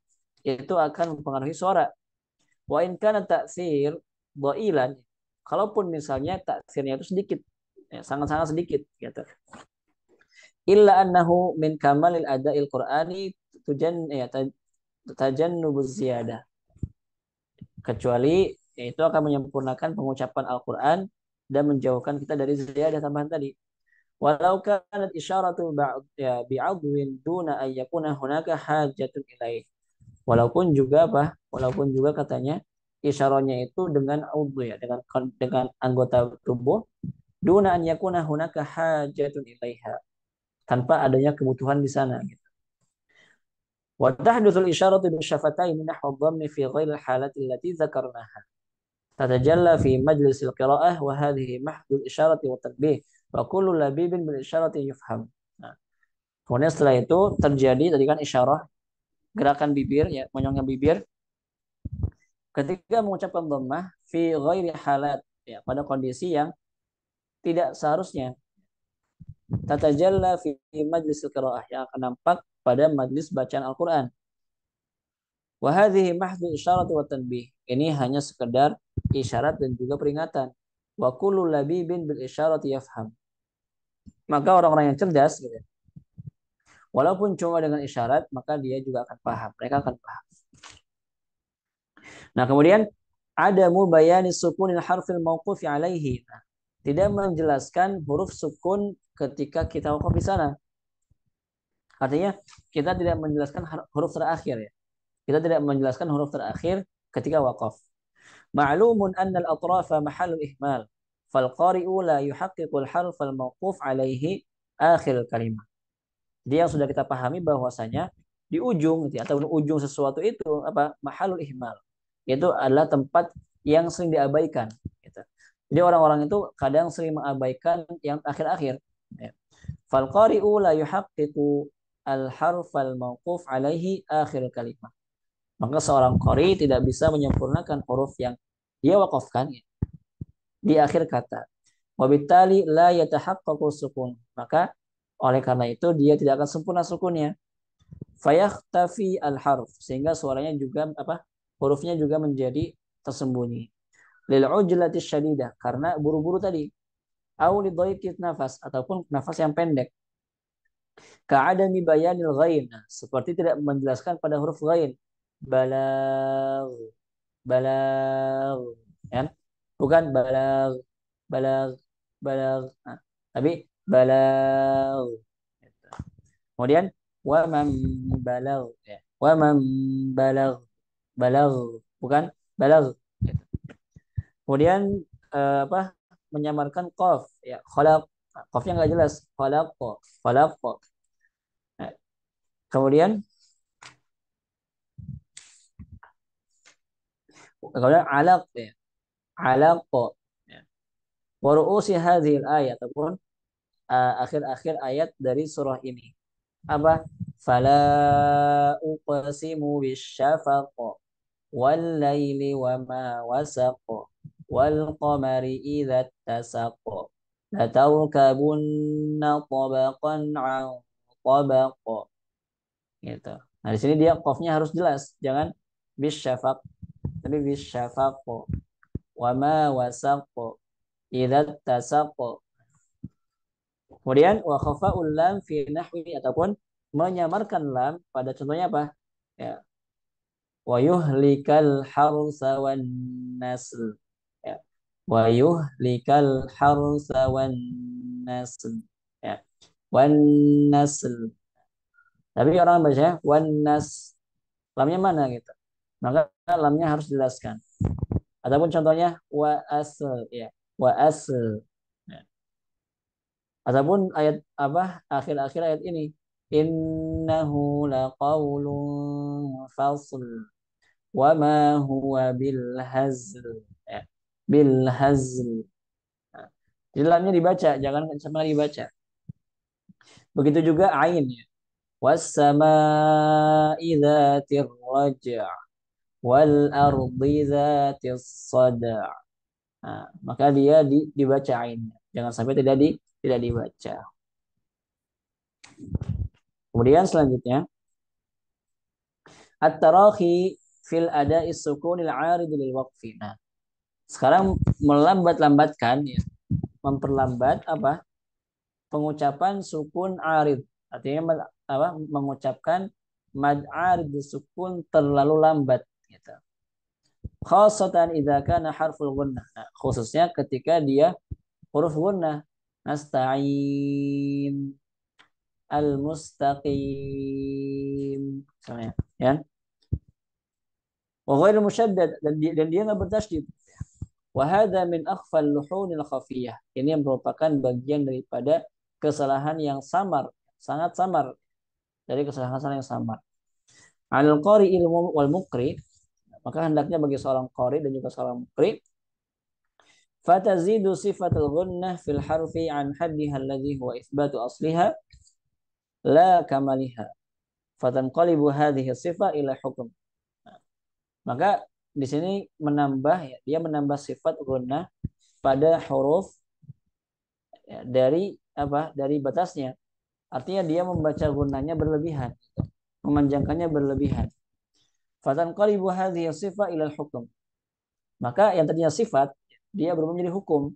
itu akan mempengaruhi suara. Wa in kana ta'sir dhailan, kalaupun misalnya taksirnya itu sedikit, ya, sangat-sangat sedikit gitu. Illa annahu min kamalil ada'il qur'ani tajannubuz ziyadah. Kecuali itu akan menyempurnakan pengucapan Al-Qur'an dan menjauhkan kita dari ziyadah tambahan tadi. Walau kanat isyaratu bi'adwin duna ayyakuna hunaka hajatun ilaih. Walaupun juga katanya isyaratnya itu dengan udhu ya, dengan anggota tubuh, duna an yakuna hunaka hajatun ilaiha, tanpa adanya kebutuhan di sana gitu. Wa tahdutsul isyaratu bisyafatain nahwa dhammi fi ghairi halati allati dzakarnaha. Tatajalla fi majlisil qiraah wa hadhihi mahdul isyarati wa tanbih wa kullu labibin bil isyarati yufham. Nah, kemudian setelah itu terjadi tadi kan isyarah, gerakan bibir ya, monyongnya bibir ketika mengucapkan dhammah fi ghairi halat ya, pada kondisi yang tidak seharusnya. Tatajalla fi majlis qiraah, yang akan nampak pada majlis bacaan Al-Qur'an. Wa hadhihi mahdhu isyarat wa tanbih. Ini hanya sekedar isyarat dan juga peringatan. Wa kullu labibin bil isyarati yafham. Maka orang-orang yang cerdas gitu, walaupun cuma dengan isyarat, maka dia juga akan paham. Mereka akan paham. Nah, kemudian ada mubayani sukunil harfil mauqufi alaihi. Nah, tidak menjelaskan huruf sukun ketika kita wakaf di sana. Artinya kita tidak menjelaskan huruf terakhir ya. Kita tidak menjelaskan huruf terakhir ketika wakaf. Ma'lumun anna al-atrafa mahallul ihmal. Fal qari'u la yuhaqqiqu al-harf al-mauquf alaihi akhir kalimah. Jadi yang sudah kita pahami bahwasanya di ujung gitu, atau ujung sesuatu itu apa? Mahallul ihmal. Itu adalah tempat yang sering diabaikan gitu. Jadi orang-orang itu kadang sering mengabaikan yang akhir-akhir. Ya. Fal qari'u la yuhaqqiqu al-harf al-mauquf alaihi akhir kalimah. Maka seorang qari tidak bisa menyempurnakan huruf yang dia wakafkan ya, di akhir kata. Wabittali la yatahaqqaqu sukun. Maka oleh karena itu dia tidak akan sempurna sukunnya. Fayakhtafi al-harf, sehingga suaranya juga apa? Hurufnya juga menjadi tersembunyi. Lil ujlati syadidah, karena buru-buru tadi. Au lidhaiqit nafas, ataupun nafas yang pendek. Ka'adami bayanil ghain, seperti tidak menjelaskan pada huruf ghain. balag, balag, kan? Bukan balag, balag, balag. Nah, tapi balag. Kemudian wa man balag, ya. Wa man balag, balag, bukan balag. Kemudian apa? Menyamarkan qaf, ya. Khalaq. Nah, qafnya nggak jelas. Khalaq, khalaq. Nah, kemudian alaq, ya. Alaq, ya. Wa ru'usi hadhil ayat ataupun akhir-akhir ayat dari surah ini. Apa? Fala uqsimu bisyafaq wal laili wa ma wasaq wal qamari idza tasaq latarkabunna tabaqan an tabaq gitu. Nah, di sini dia qafnya harus jelas, jangan bisyafaq, tapi bisyafaq wa ma wasaq idza tasaq. Kemudian wa khafa'ul lam fi nahwi ataupun menyamarkan lam pada contohnya apa? Ya, wa yuhlikal harsa wan nasl. Ya. Wa yuhlikal harsa wan nasl. Ya. Wan nasl. Tapi orang baca wan nas. Lamnya mana gitu? Maka lamnya harus dijelaskan. Ataupun contohnya wa asl, ya. Wa asl. Ya. Ataupun ayat apa? Akhir-akhir ayat ini. Innahu laqaulun fasl wa ma huwa bil hazl. Ya. Bil hazl. Nah, jadi lamnya dibaca, jangan sama dibaca. Begitu juga ain, ya. Was-sama'i dzatir raja' wal ardi dzatis sada'. Nah, maka dia dibaca ainnya. Jangan sampai tidak dibaca. Kemudian selanjutnya at-tarahi fil ada'i sukunil 'arid lil waqfi. Nah, sekarang melambat-lambatkan, ya, memperlambat apa? Pengucapan sukun arid. Artinya apa? Mengucapkan mad arid sukun terlalu lambat gitu. Khasatan idza kana harful gunnah. Nah, khususnya ketika dia huruf gunnah. Nasta'in al-mustaqim misalnya, ya. Wa ghairu musyaddad, dan dia enggak bertasydid. Wa hadza min akhfal luhunil khafiyah. Ini yang merupakan bagian daripada kesalahan yang samar, sangat samar, dari kesalahan yang samar. Al qari ilmu wal mukri, maka hendaknya bagi seorang qari dan juga seorang mukri fatazidu sifatul gunnah fil harfi an haddiha alladhi huwa itsbatu asliha la kamaliha fatanqalibu hadhihi sifat ila hukm. Maka di sini menambah, ya, dia menambah sifat gunnah pada huruf, ya, dari apa? Dari batasnya. Artinya dia membaca gunnahnya berlebihan, memanjangkannya berlebihan. Fatanqalibu hadhihi sifat ila hukm. Maka yang tadinya sifat dia berubah menjadi hukum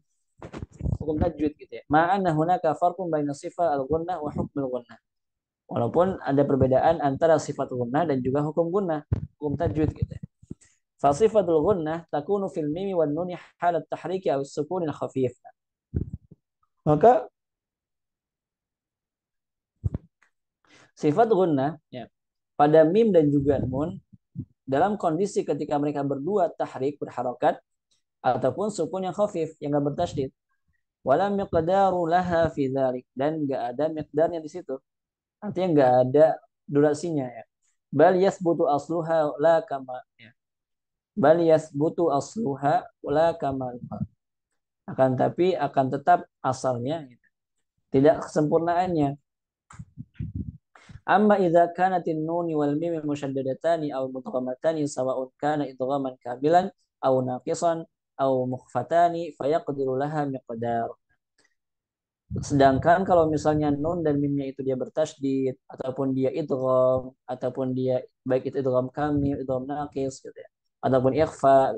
tajwid gitu, ya. Ma'anna hunaka farqun baina sifat al-gunnah wa hukmul gunnah. Walaupun ada perbedaan antara sifat gunnah dan juga hukum gunnah, hukum tajwid gitu, ya. Fasifatul gunnah takunu fil mimi wan nuni halat tahriki aw sukunil khafif. Maka sifat gunnah, ya, pada mim dan juga nun dalam kondisi ketika mereka berdua tahrik berharokat ataupun sukun yang khafif yang enggak bertasydid. Wala miqdaru laha fi dzalik, dan enggak ada miqdarnya di situ. Artinya enggak ada durasinya, ya. Bal yasbutu asluha la kama, ya. Bal yasbutu asluha la kama. Akan tapi akan tetap asalnya, gitu. Tidak kesempurnaannya. Amma idza kanatin nuni wal mim mushaddadatani aw mudghamatani sawa'un kana idghaman kamilan aw naqisan aw mukhfatani fayaqdiru laha miqdar. Sedangkan kalau misalnya nun dan mimnya itu dia bertasydid ataupun dia idgham ataupun dia baik itu idgham kamil, idgham naqis gitu, ya, ataupun ikhfa,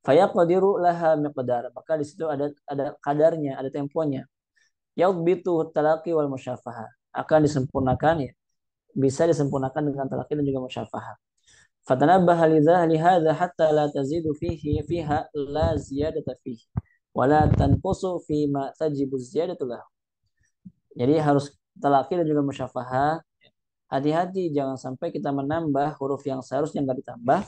fayaqdiru laha miqdar. Maka di situ ada kadarnya, ada temponya. Yaudbitu talaqi wal musyafahah. Akan disempurnakan, ya, bisa disempurnakan dengan talaqi dan juga musyafahah. Fatanabbaha lihadza hatta la tazidu fiha la ziyadata fihi wa la tanqusu fi ma tajibu ziyadatu lahu. Jadi harus talaqi dan juga musyafahah. Hati-hati jangan sampai kita menambah huruf yang seharusnya nggak ditambah.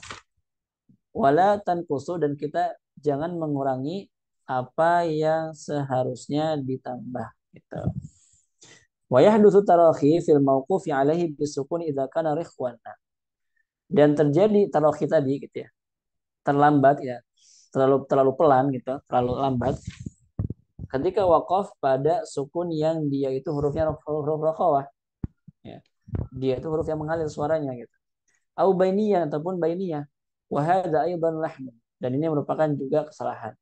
Wala tanqusu, dan kita jangan mengurangi apa yang seharusnya ditambah gitu. Wa yahdutsu tarakhi fil mauqufi alaihi bisukun idza kana rikhwan. Dan terjadi tarakhi tadi gitu ya. Terlambat ya. Terlalu pelan gitu, terlalu lambat ketika wakaf pada sukun yang dia itu hurufnya huruf rokhawah ya. Dia itu huruf yang mengalir suaranya gitu. Au bainiyah ataupun bainiyah. Wa hadza aidan lahn, dan ini merupakan juga kesalahan.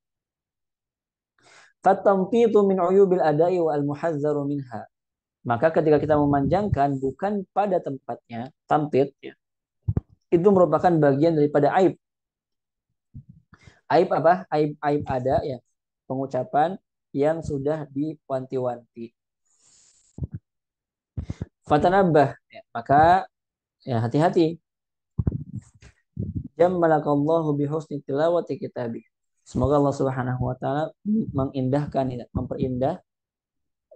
Fatamtitu min uyubil adai wa al muhazzaru minha. Maka ketika kita memanjangkan bukan pada tempatnya, tamtid ya, itu merupakan bagian daripada aib. Aib apa? Aib ada ya, pengucapan yang sudah diwanti-wanti. Fatanabbah ya, maka ya hati-hati. Jammalakallahu bihusni tilawati kitabih. Semoga Allah Subhanahu wa taala mengindahkan ya, memperindah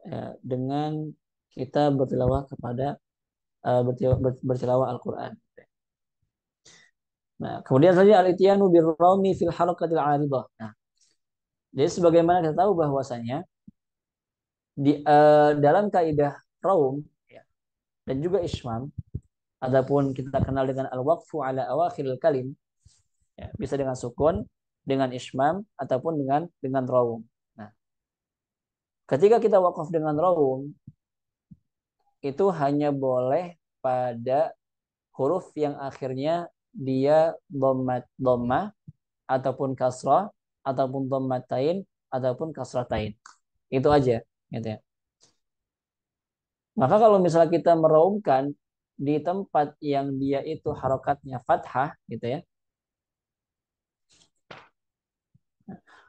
ya, dengan kita bertilawah kepada bertilawah Al-Qur'an. Nah, kemudian saja al-ityanu birrami fil halaqatil 'aridah. Nah, jadi sebagaimana kita tahu bahwasanya dalam kaidah raum ya, dan juga ismam, adapun kita kenal dengan al-waqfu ala awakhiril kalim ya, bisa dengan sukun, dengan ismam ataupun dengan raum. Nah, ketika kita wakaf dengan raum itu hanya boleh pada huruf yang akhirnya dia dhammah ataupun kasrah ataupun dhammatain ataupun kasratain. Itu aja gitu ya. Maka kalau misalnya kita meraumkan di tempat yang dia itu harokatnya fathah gitu ya,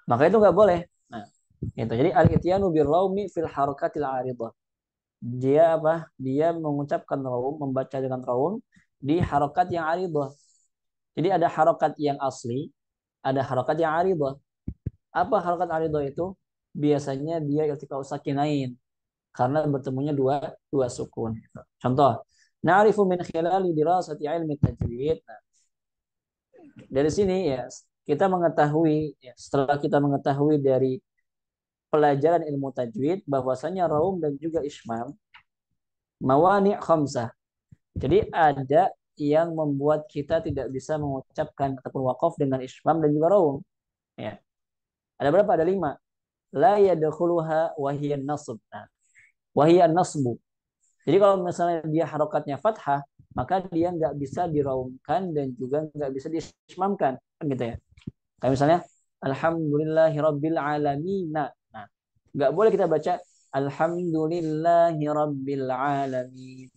maka itu nggak boleh. Nah, gitu. Jadi al-ityanu birraumi fil harakatil 'aridah. Dia apa? Dia mengucapkan raum, membaca dengan raum di harokat yang 'aridah. Jadi ada harokat yang asli, ada harokat yang 'aridah. Apa harokat 'aridah itu? Biasanya dia iltiqa'u sakinain karena bertemunya dua dua sukun. Contoh, na'rifu min khilali dirasati ilmi tajwid. Nah, dari sini ya kita mengetahui ya, setelah kita mengetahui dari pelajaran ilmu tajwid bahwasanya raum dan juga ismam mawani khamsah. Jadi ada yang membuat kita tidak bisa mengucapkan ataupun wakaf dengan ismam dan juga raum. Ya. Ada berapa? Ada 5. La yadkhuluha wahiyan nasb. Nah, wahiyan nasbu. Jadi kalau misalnya dia harokatnya fathah, maka dia nggak bisa diraumkan dan juga nggak bisa diismamkan, kan gitu ya. Kayak misalnya alhamdulillahirabbil alamin. Nah, nggak boleh kita baca alhamdulillahirabbil alamin.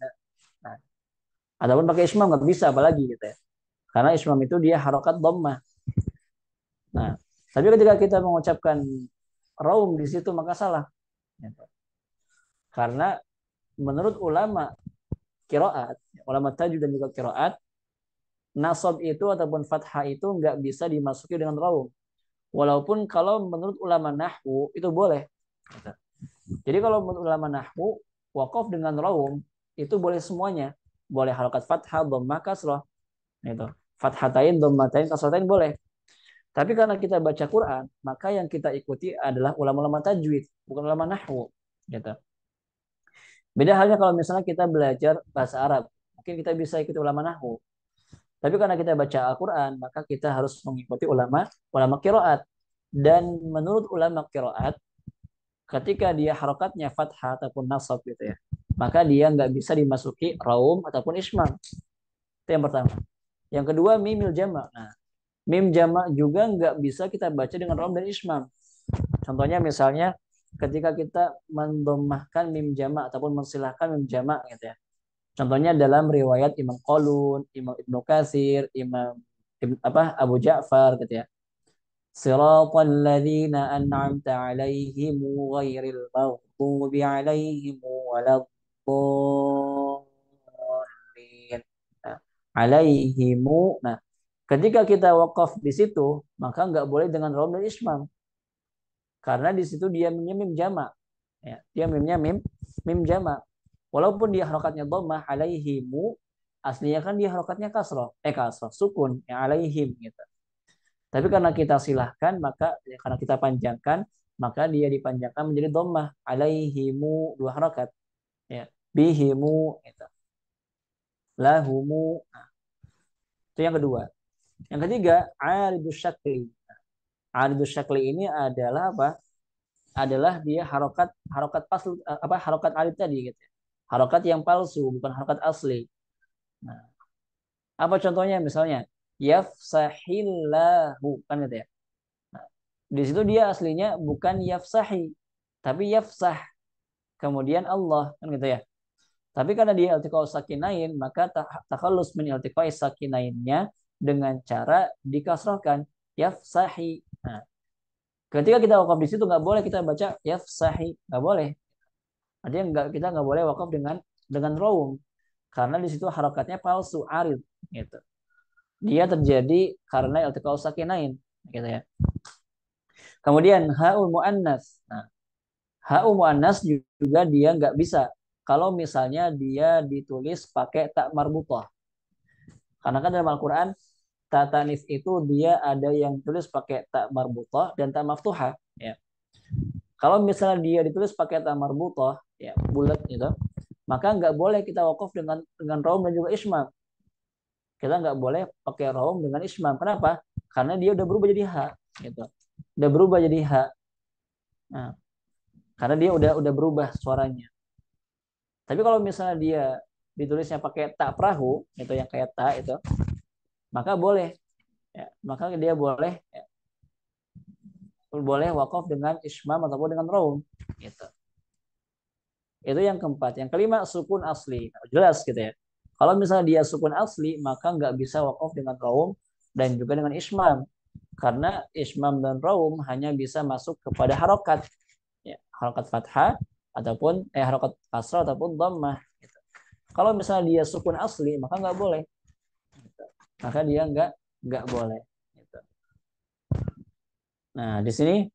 Nah, adapun pakai ismam nggak bisa apalagi gitu ya. Karena ismam itu dia harokat dhammah. Nah, tapi ketika kita mengucapkan raum di situ maka salah. Gitu. Karena menurut ulama qiraat, ulama tajwid dan juga qiraat, nasab itu ataupun fathah itu nggak bisa dimasuki dengan raum. Walaupun kalau menurut ulama nahwu itu boleh. Jadi kalau menurut ulama nahwu, waqaf dengan raum itu boleh semuanya. Boleh harakat fathah, dhammah, kasrah. Gitu. Fathatain, dhammatain, kasratain boleh. Tapi karena kita baca Quran, maka yang kita ikuti adalah ulama-ulama tajwid, bukan ulama nahwu. Gitu. Beda halnya kalau misalnya kita belajar bahasa Arab, mungkin kita bisa ikuti ulama nahwu. Tapi karena kita baca Al-Quran, maka kita harus mengikuti ulama qiraat. Dan menurut ulama qiraat, ketika dia harokatnya fathah ataupun nasab gitu ya, maka dia nggak bisa dimasuki raum ataupun ismam. Itu yang pertama. Yang kedua, mimil jamak. Nah, mim jamak juga nggak bisa kita baca dengan raum dan ismam. Contohnya misalnya ketika kita mendomahkan mim jamak ataupun mensilahkan mim jamak gitu ya. Contohnya dalam riwayat Imam Qalun, Imam Ibnu Katsir, Imam Abu Ja'far gitu ya. Siratal ladzina an'amta 'alaihim ghairil maghdubi 'alaihim waladdallin. alaihimu. Nah, ketika kita wakaf di situ, maka nggak boleh dengan rom dan ismam. Karena di situ dia mimnya mim jamak. Ya, dia mimnya mim jamak. Walaupun dia harokatnya dhammah alaihimu, aslinya kan dia harokatnya kasroh. Kasroh, sukun. Ya, alaihim gitu. Tapi karena kita silahkan, maka ya, karena kita panjangkan, maka dia dipanjangkan menjadi dhammah alaihimu, dua harokat. Ya, bihimu, gitu. Lahumu. Nah, itu yang kedua. Yang ketiga, aridus syakli. Aridus syakli ini adalah apa? Adalah dia harokat harokat pas apa harokat arid tadi gitu. Harokat yang palsu, bukan harokat asli. Nah, apa contohnya misalnya? Yafsahillahu kan gitu ya. Nah, di situ dia aslinya bukan yafsahi, tapi yafsah. Kemudian Allah kan gitu ya. Tapi karena dia iltiqau sakinain, maka takhallus min iltiqai sakinainnya dengan cara dikasrahkan yafsahi. Nah, ketika kita wakaf di situ nggak boleh kita baca yafsahi, nggak boleh. Artinya kita nggak boleh wakaf dengan raum karena di situ harokatnya palsu arid gitu. Dia terjadi karena iltiqau sakinain gitu ya. Kemudian haul muannas. Nah, haul muannas juga dia nggak bisa kalau misalnya dia ditulis pakai tak marbutah. Karena kan dalam Al-Qur'an tatanis itu dia ada yang tulis pakai tak marbutah dan tak maftuhah ya. Kalau misalnya dia ditulis pakai tak marbutah ya bulat gitu, maka nggak boleh kita wakaf dengan raum dan juga ismam. Kita nggak boleh pakai raum dengan ismam. Kenapa? Karena dia udah berubah jadi ha gitu. Udah berubah jadi ha. Nah, karena dia udah berubah suaranya. Tapi kalau misalnya dia ditulisnya pakai tak perahu itu yang kayak ta itu, maka boleh ya, maka dia boleh wakaf dengan ismam ataupun dengan raum gitu. Itu yang keempat. Yang kelima sukun asli. Nah, jelas gitu ya. Kalau misalnya dia sukun asli, maka nggak bisa wakaf dengan raum dan juga dengan ismam. Karena ismam dan raum hanya bisa masuk kepada harokat. Ya, harokat fathah ataupun harokat kasrah ataupun dhammah. Gitu. Kalau misalnya dia sukun asli, maka nggak boleh. Gitu. Maka dia nggak boleh. Gitu. Nah, di sini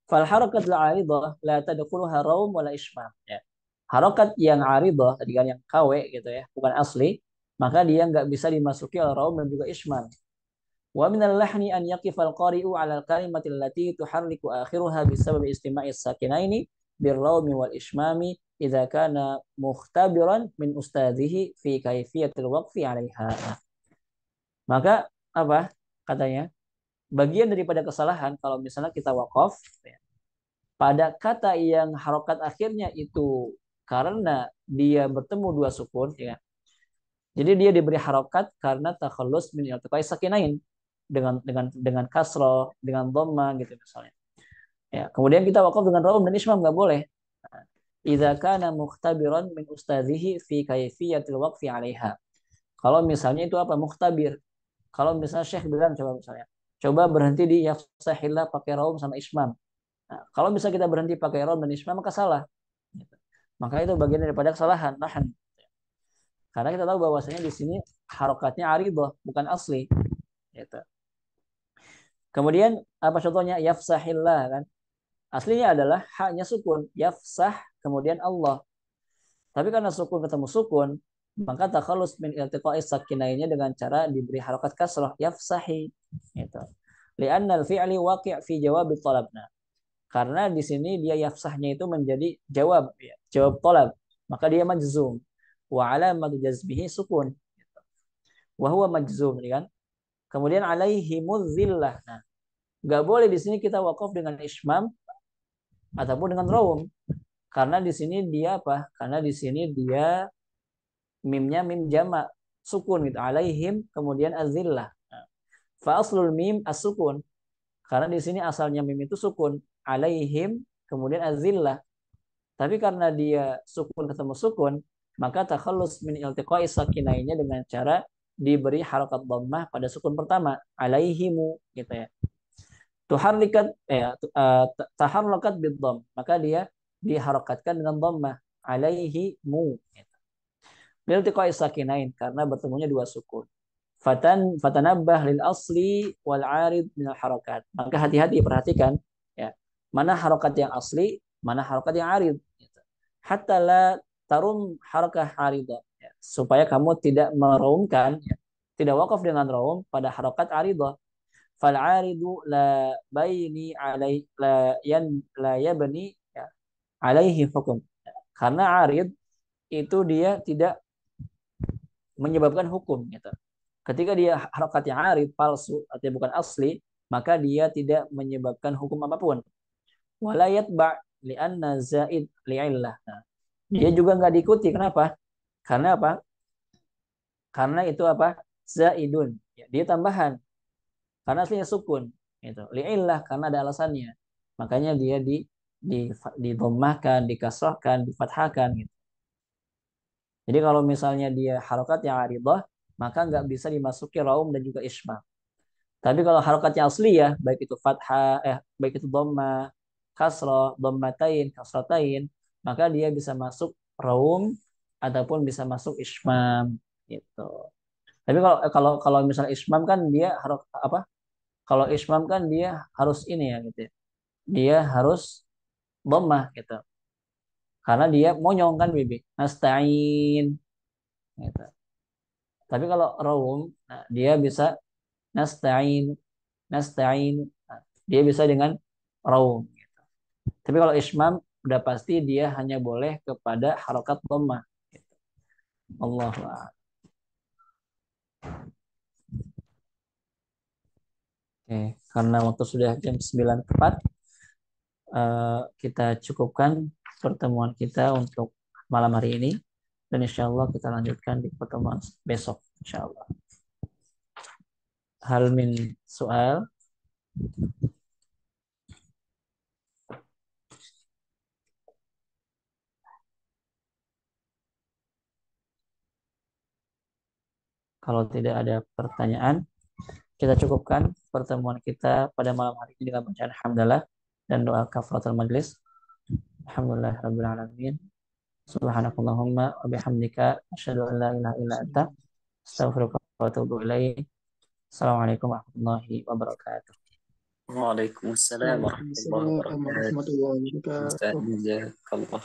fal harakatul aridah la tadkhuluha raum wala ismam. Ya. Harokat yang aridah tadi kan yang KW gitu ya, bukan asli, maka dia nggak bisa dimasuki oleh raum dan juga ismam. Wa minal lahni an yaqifa al-qari'u 'ala al-kalimati allati tuharriku akhiruha bisabab istima'i sakinaini birraumi wal ismami idza kana mukhtabiran min ustadhihi fi kaifiyatil waqfi 'alaiha. Maka apa katanya? Bagian daripada kesalahan kalau misalnya kita wakaf ya, pada kata yang harokat akhirnya itu karena dia bertemu dua sukun ya. Jadi dia diberi harokat karena takhallus min iltiqai sakinain dengan kasroh, dengan dhamma gitu misalnya. Ya, kemudian kita wakaf dengan raum dan ismam nggak boleh. Idza kana mukhtabiran min ustadzihi fi kaifiyatil waqfi 'alaiha. Kalau misalnya itu apa? Mukhtabir. Kalau misalnya Syekh bilang coba misalnya, coba berhenti di yafsahillah pakai raum sama ismam. Nah, kalau bisa kita berhenti pakai raum dan ismam maka salah. Maka itu bagian daripada kesalahan. Nahan. Karena kita tahu bahwasanya di sini harokatnya aridah, bukan asli. Gitu. Kemudian apa contohnya? Yafsahillah kan. Aslinya adalah haknya sukun. Yafsah kemudian Allah. Tapi karena sukun ketemu sukun, maka takhalus min iltiqa'i sakinainnya dengan cara diberi harokat kasrah. Yafsahi. Gitu. Li'anna al-fi'li waqi' fi jawab talabna. Karena di sini dia yafsahnya itu menjadi jawab, ya, jawab tolab. Maka dia majzum. Wa alamatu jazbihi sukun. Wa huwa majzum, kan? Kemudian alaihimuz zillah. Nah, nggak boleh di sini kita wakaf dengan ismam ataupun dengan raum. Karena di sini dia apa? Karena di sini dia mimnya mim jamak sukun gitu. Alaihim kemudian azillah. Nah, fa aslul mim as-sukun. Karena di sini asalnya mim itu sukun. Alaihim kemudian azillah. Tapi karena dia sukun ketemu sukun, maka takhallus min iltiqa'i sakinainnya dengan cara diberi harakat dhammah pada sukun pertama, alaihimu gitu ya. Tuharrikat taharrakat bidhamm, maka dia diharakatkan dengan dhammah alaihimu gitu. Liltiqa'i sakinain, karena bertemunya dua sukun. Fatanabbah lil asli wal arid min al harakat. Maka hati-hati perhatikan ya. Mana harokat yang asli, mana harokat yang arid. Gitu. Hatta la tarum harakah aridah. Ya. Supaya kamu tidak meraumkan, ya. Tidak wakaf dengan raum pada harokat aridah. Fal aridu la baini alai la yan la yabni ya, alaihi hukum. Ya. Karena arid itu dia tidak menyebabkan hukum gitu. Ketika dia harokat yang arid, palsu, atau bukan asli, maka dia tidak menyebabkan hukum apapun. Walayat ba' li'anna zaid li'illah. Nah, dia juga nggak diikuti. Kenapa? Karena apa? Karena itu apa? Zaidun. Ya, dia tambahan. Karena aslinya sukun. Gitu. Li'illah, karena ada alasannya. Makanya dia didomahkan, dikasrahkan, difathahkan. Gitu. Jadi kalau misalnya dia harokat yang aridah, maka nggak bisa dimasuki raum dan juga isma. Tapi kalau harokatnya asli ya, baik itu fathah, baik itu dhamma, kasroh, dhammatain, kasratain, maka dia bisa masuk raum ataupun bisa masuk ismam gitu. Tapi kalau misalnya ismam kan dia harus apa? Kalau ismam kan dia harus ini ya gitu ya. Dia harus dhammah gitu. Karena dia monyong kan bibi. Nasta'in gitu. Tapi kalau raum, nah, dia bisa nasta'in, nasta'in. Nah, dia bisa dengan raum. Tapi kalau ismam udah pasti dia hanya boleh kepada harokat dhammah. Allah. Oke, karena waktu sudah jam 9 tepat, kita cukupkan pertemuan kita untuk malam hari ini. Dan insya Allah kita lanjutkan di pertemuan besok. Insya Allah. Hal min soal. Kalau tidak ada pertanyaan, kita cukupkan pertemuan kita pada malam hari ini dengan bacaan Alhamdulillah dan doa kafaratul majlis. Alhamdulillah rabbil alamin. Subhanakallahumma wa bihamdika asyhadu an la ilaha illa anta astaghfiruka wa atubu ilaik. Assalamualaikum warahmatullahi wabarakatuh. Waalaikumsalam warahmatullahi Waalaikumsalam wabarakatuh. warahmatullahi wabarakatuh. Jazakallah.